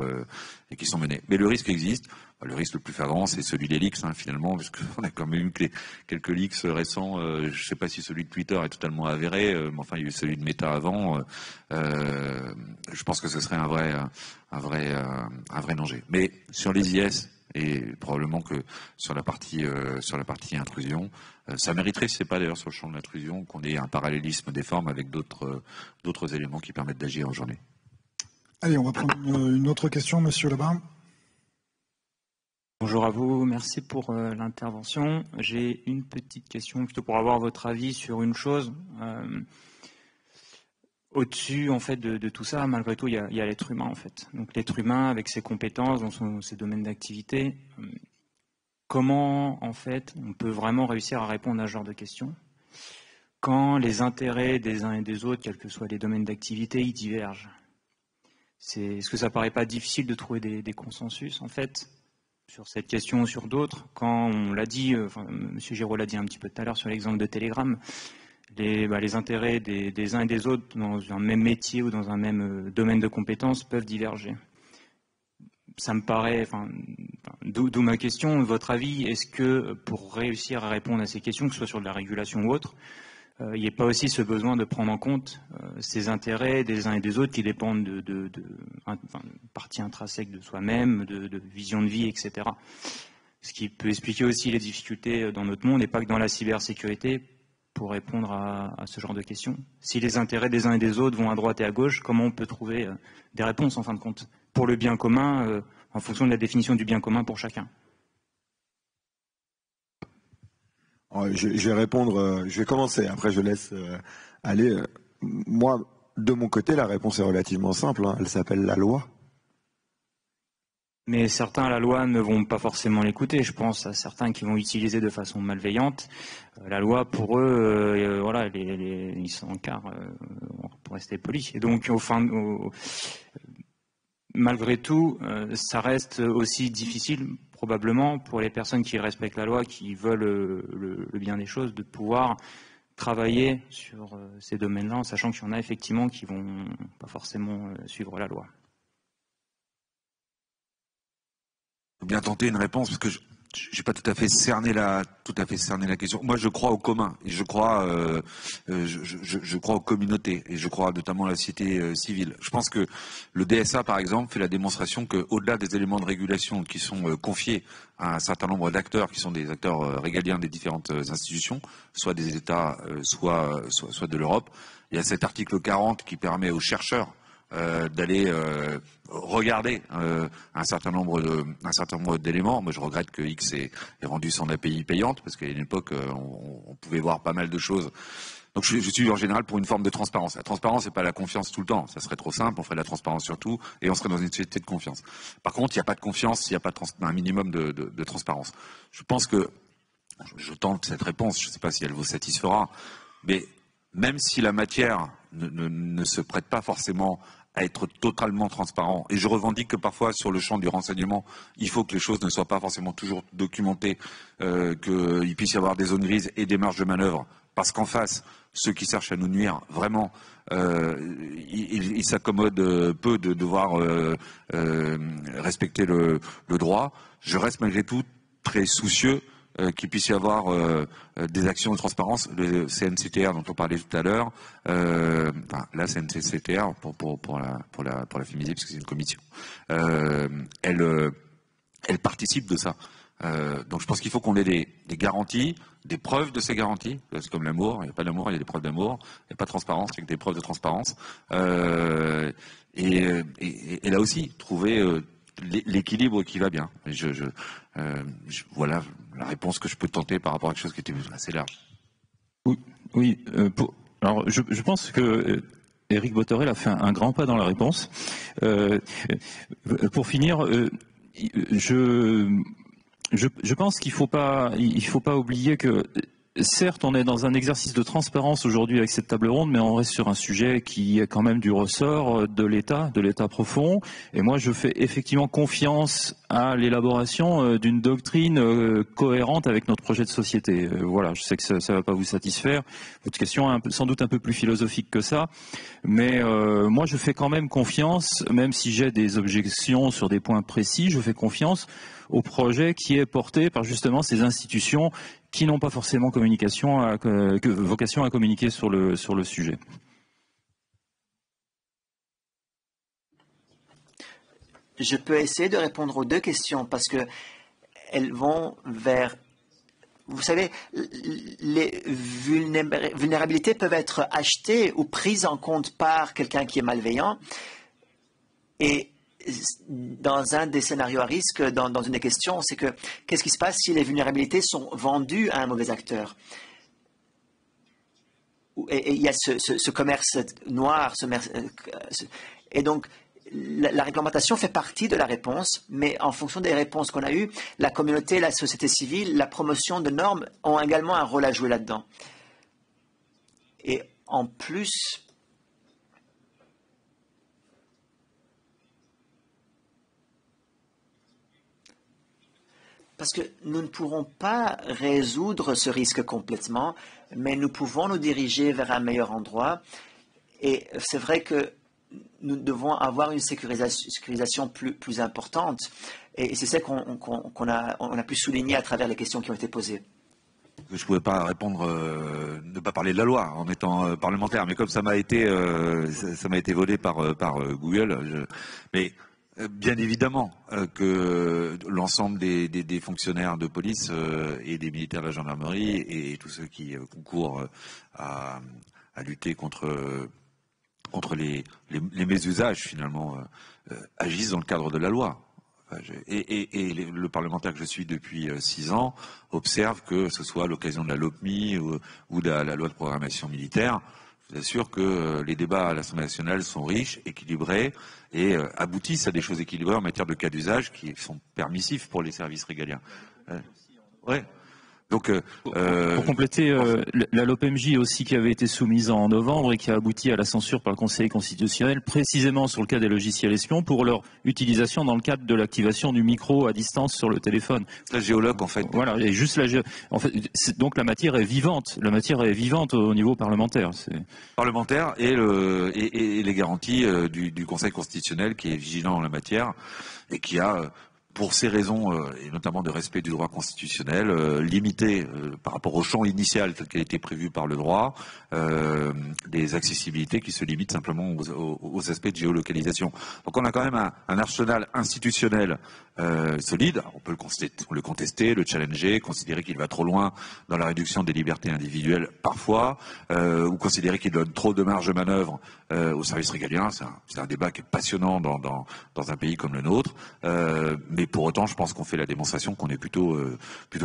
[SPEAKER 4] menées. Mais le risque existe. Le risque le plus flagrant, c'est celui des leaks, finalement, parce qu'on a quand même eu quelques leaks récents. Je ne sais pas si celui de Twitter est totalement avéré, mais enfin, il y a eu celui de Meta avant. Je pense que ce serait un vrai danger. Mais sur les IS, et probablement que sur la partie intrusion, ça mériterait, si ce n'est pas d'ailleurs sur le champ de l'intrusion, qu'on ait un parallélisme des formes avec d'autres éléments qui permettent d'agir en journée.
[SPEAKER 1] Allez, on va prendre une autre question, monsieur là-bas.
[SPEAKER 9] Bonjour à vous, merci pour l'intervention. J'ai une petite question plutôt pour avoir votre avis sur une chose. Au-dessus en fait de tout ça, malgré tout, il y a l'être humain en fait. Donc l'être humain avec ses compétences dans ses domaines d'activité. Comment en fait on peut vraiment réussir à répondre à ce genre de questions quand les intérêts des uns et des autres, quels que soient les domaines d'activité, ils divergent? Est-ce que ça paraît pas difficile de trouver des consensus en fait sur cette question ou sur d'autres? Quand on l'a dit, M. Giraud l'a dit un petit peu tout à l'heure sur l'exemple de Telegram, les intérêts des uns et des autres dans un même métier ou dans un même domaine de compétences peuvent diverger. Ça me paraît, d'où ma question, votre avis, est-ce que pour réussir à répondre à ces questions, que ce soit sur de la régulation ou autre, il n'y a pas aussi ce besoin de prendre en compte ces intérêts des uns et des autres qui dépendent de partie intrinsèque de soi-même, de vision de vie, etc. Ce qui peut expliquer aussi les difficultés dans notre monde et pas que dans la cybersécurité pour répondre à ce genre de questions. Si les intérêts des uns et des autres vont à droite et à gauche, comment on peut trouver des réponses en fin de compte pour le bien commun en fonction de la définition du bien commun pour chacun?
[SPEAKER 2] Je vais répondre, je vais commencer, après je laisse aller. Moi, de mon côté, la réponse est relativement simple, elle s'appelle la loi.
[SPEAKER 9] Mais certains, la loi, ne vont pas forcément l'écouter. Je pense à certains qui vont utiliser de façon malveillante. La loi, pour eux, ils sont en quart, pour rester poli. Et donc, malgré tout, ça reste aussi difficile, probablement, pour les personnes qui respectent la loi, qui veulent le bien des choses, de pouvoir travailler sur ces domaines-là, en sachant qu'il y en a effectivement qui ne vont pas forcément suivre la loi.
[SPEAKER 4] Bien tenter une réponse, parce que j'ai pas tout à fait cerné la question. Moi, je crois au commun, et je crois aux communautés, et je crois notamment à la société civile. Je pense que le DSA, par exemple, fait la démonstration qu'au-delà des éléments de régulation qui sont confiés à un certain nombre d'acteurs, qui sont des acteurs régaliens des différentes institutions, soit des États, soit de l'Europe, il y a cet article 40 qui permet aux chercheurs d'aller regarder un certain nombre d'éléments. Moi, je regrette que X ait rendu son API payante, parce qu'à une époque, on pouvait voir pas mal de choses. Donc, je suis en général pour une forme de transparence. La transparence, c'est pas la confiance tout le temps. Ça serait trop simple. On ferait de la transparence sur tout, et on serait dans une société de confiance. Par contre, il n'y a pas de confiance s'il n'y a pas un minimum de transparence. Je pense que je tente cette réponse. Je ne sais pas si elle vous satisfera, mais même si la matière ne se prête pas forcément à être totalement transparent, et je revendique que parfois sur le champ du renseignement, il faut que les choses ne soient pas forcément toujours documentées, qu'il puisse y avoir des zones grises et des marges de manœuvre, parce qu'en face, ceux qui cherchent à nous nuire, vraiment, ils s'accommodent peu de devoir respecter le droit. Je reste malgré tout très soucieux qu'il puisse y avoir des actions de transparence. Le CNCTR dont on parlait tout à l'heure, la CNCTR pour la FEMISI, parce que c'est une commission, elle participe de ça. Donc je pense qu'il faut qu'on ait des garanties, des preuves de ces garanties. C'est comme l'amour, il n'y a pas d'amour, il y a des preuves d'amour. Il n'y a pas de transparence, il y a que des preuves de transparence. Et là aussi, trouver l'équilibre qui va bien. Voilà la réponse que je peux tenter par rapport à quelque chose qui était assez large.
[SPEAKER 3] Oui. Alors, je pense que Éric Boterel a fait un grand pas dans la réponse. Pour finir, je pense qu'il faut pas oublier que certes, on est dans un exercice de transparence aujourd'hui avec cette table ronde, mais on reste sur un sujet qui est quand même du ressort de l'État profond. Et moi, je fais effectivement confiance à l'élaboration d'une doctrine cohérente avec notre projet de société. Voilà, je sais que ça ne va pas vous satisfaire. Votre question est sans doute un peu plus philosophique que ça. Mais moi, je fais quand même confiance, même si j'ai des objections sur des points précis, je fais confiance au projet qui est porté par justement ces institutions qui n'ont pas forcément vocation à communiquer sur le sujet.
[SPEAKER 5] Je peux essayer de répondre aux deux questions parce que elles vont vers... Vous savez, les vulnérabilités peuvent être achetées ou prises en compte par quelqu'un qui est malveillant. Et dans un des scénarios à risque, dans une des questions, c'est que qu'est-ce qui se passe si les vulnérabilités sont vendues à un mauvais acteur? Et il y a ce commerce noir, et donc la réglementation fait partie de la réponse, mais en fonction des réponses qu'on a eues, la communauté, la société civile, la promotion de normes ont également un rôle à jouer là-dedans. Et en plus, parce que nous ne pourrons pas résoudre ce risque complètement, mais nous pouvons nous diriger vers un meilleur endroit. Et c'est vrai que nous devons avoir une sécurisation plus importante. Et c'est ça qu'on a pu souligner à travers les questions qui ont été posées.
[SPEAKER 4] Je ne pouvais pas répondre, ne pas parler de la loi en étant parlementaire, mais comme ça m'a été volé par Google. Mais bien évidemment que l'ensemble des fonctionnaires de police et des militaires de la gendarmerie et tous ceux qui concourent à lutter contre les mésusages finalement agissent dans le cadre de la loi. Et le parlementaire que je suis depuis 6 ans observe que ce soit à l'occasion de la LOPMI ou de la loi de programmation militaire, je vous assure que les débats à l'Assemblée nationale sont riches, équilibrés et aboutissent à des choses équilibrées en matière de cas d'usage qui sont permissifs pour les services régaliens. Ouais. Donc,
[SPEAKER 3] pour compléter, la LOPMJ aussi qui avait été soumise en novembre et qui a abouti à la censure par le Conseil constitutionnel, précisément sur le cas des logiciels espions, pour leur utilisation dans le cadre de l'activation du micro à distance sur le téléphone.
[SPEAKER 4] La géologue, en fait.
[SPEAKER 3] Voilà, et juste donc la matière est vivante. La matière est vivante au niveau parlementaire.
[SPEAKER 4] Parlementaire et les garanties du Conseil constitutionnel qui est vigilant en la matière et qui a pour ces raisons, et notamment de respect du droit constitutionnel, limiter par rapport au champ initial tel qu'il a été prévu par le droit, des accessibilités qui se limitent simplement aux aspects de géolocalisation. Donc on a quand même un arsenal institutionnel solide. On peut le contester, le challenger, considérer qu'il va trop loin dans la réduction des libertés individuelles parfois, ou considérer qu'il donne trop de marge de manœuvre aux services régaliens. C'est un débat qui est passionnant dans un pays comme le nôtre. Mais pour autant, je pense qu'on fait la démonstration qu'on est plutôt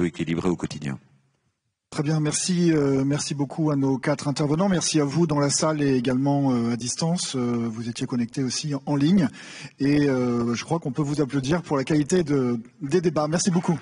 [SPEAKER 4] équilibré au quotidien.
[SPEAKER 1] Très bien, merci beaucoup à nos 4 intervenants. Merci à vous dans la salle et également à distance. Vous étiez connectés aussi en ligne. Et je crois qu'on peut vous applaudir pour la qualité des débats. Merci beaucoup.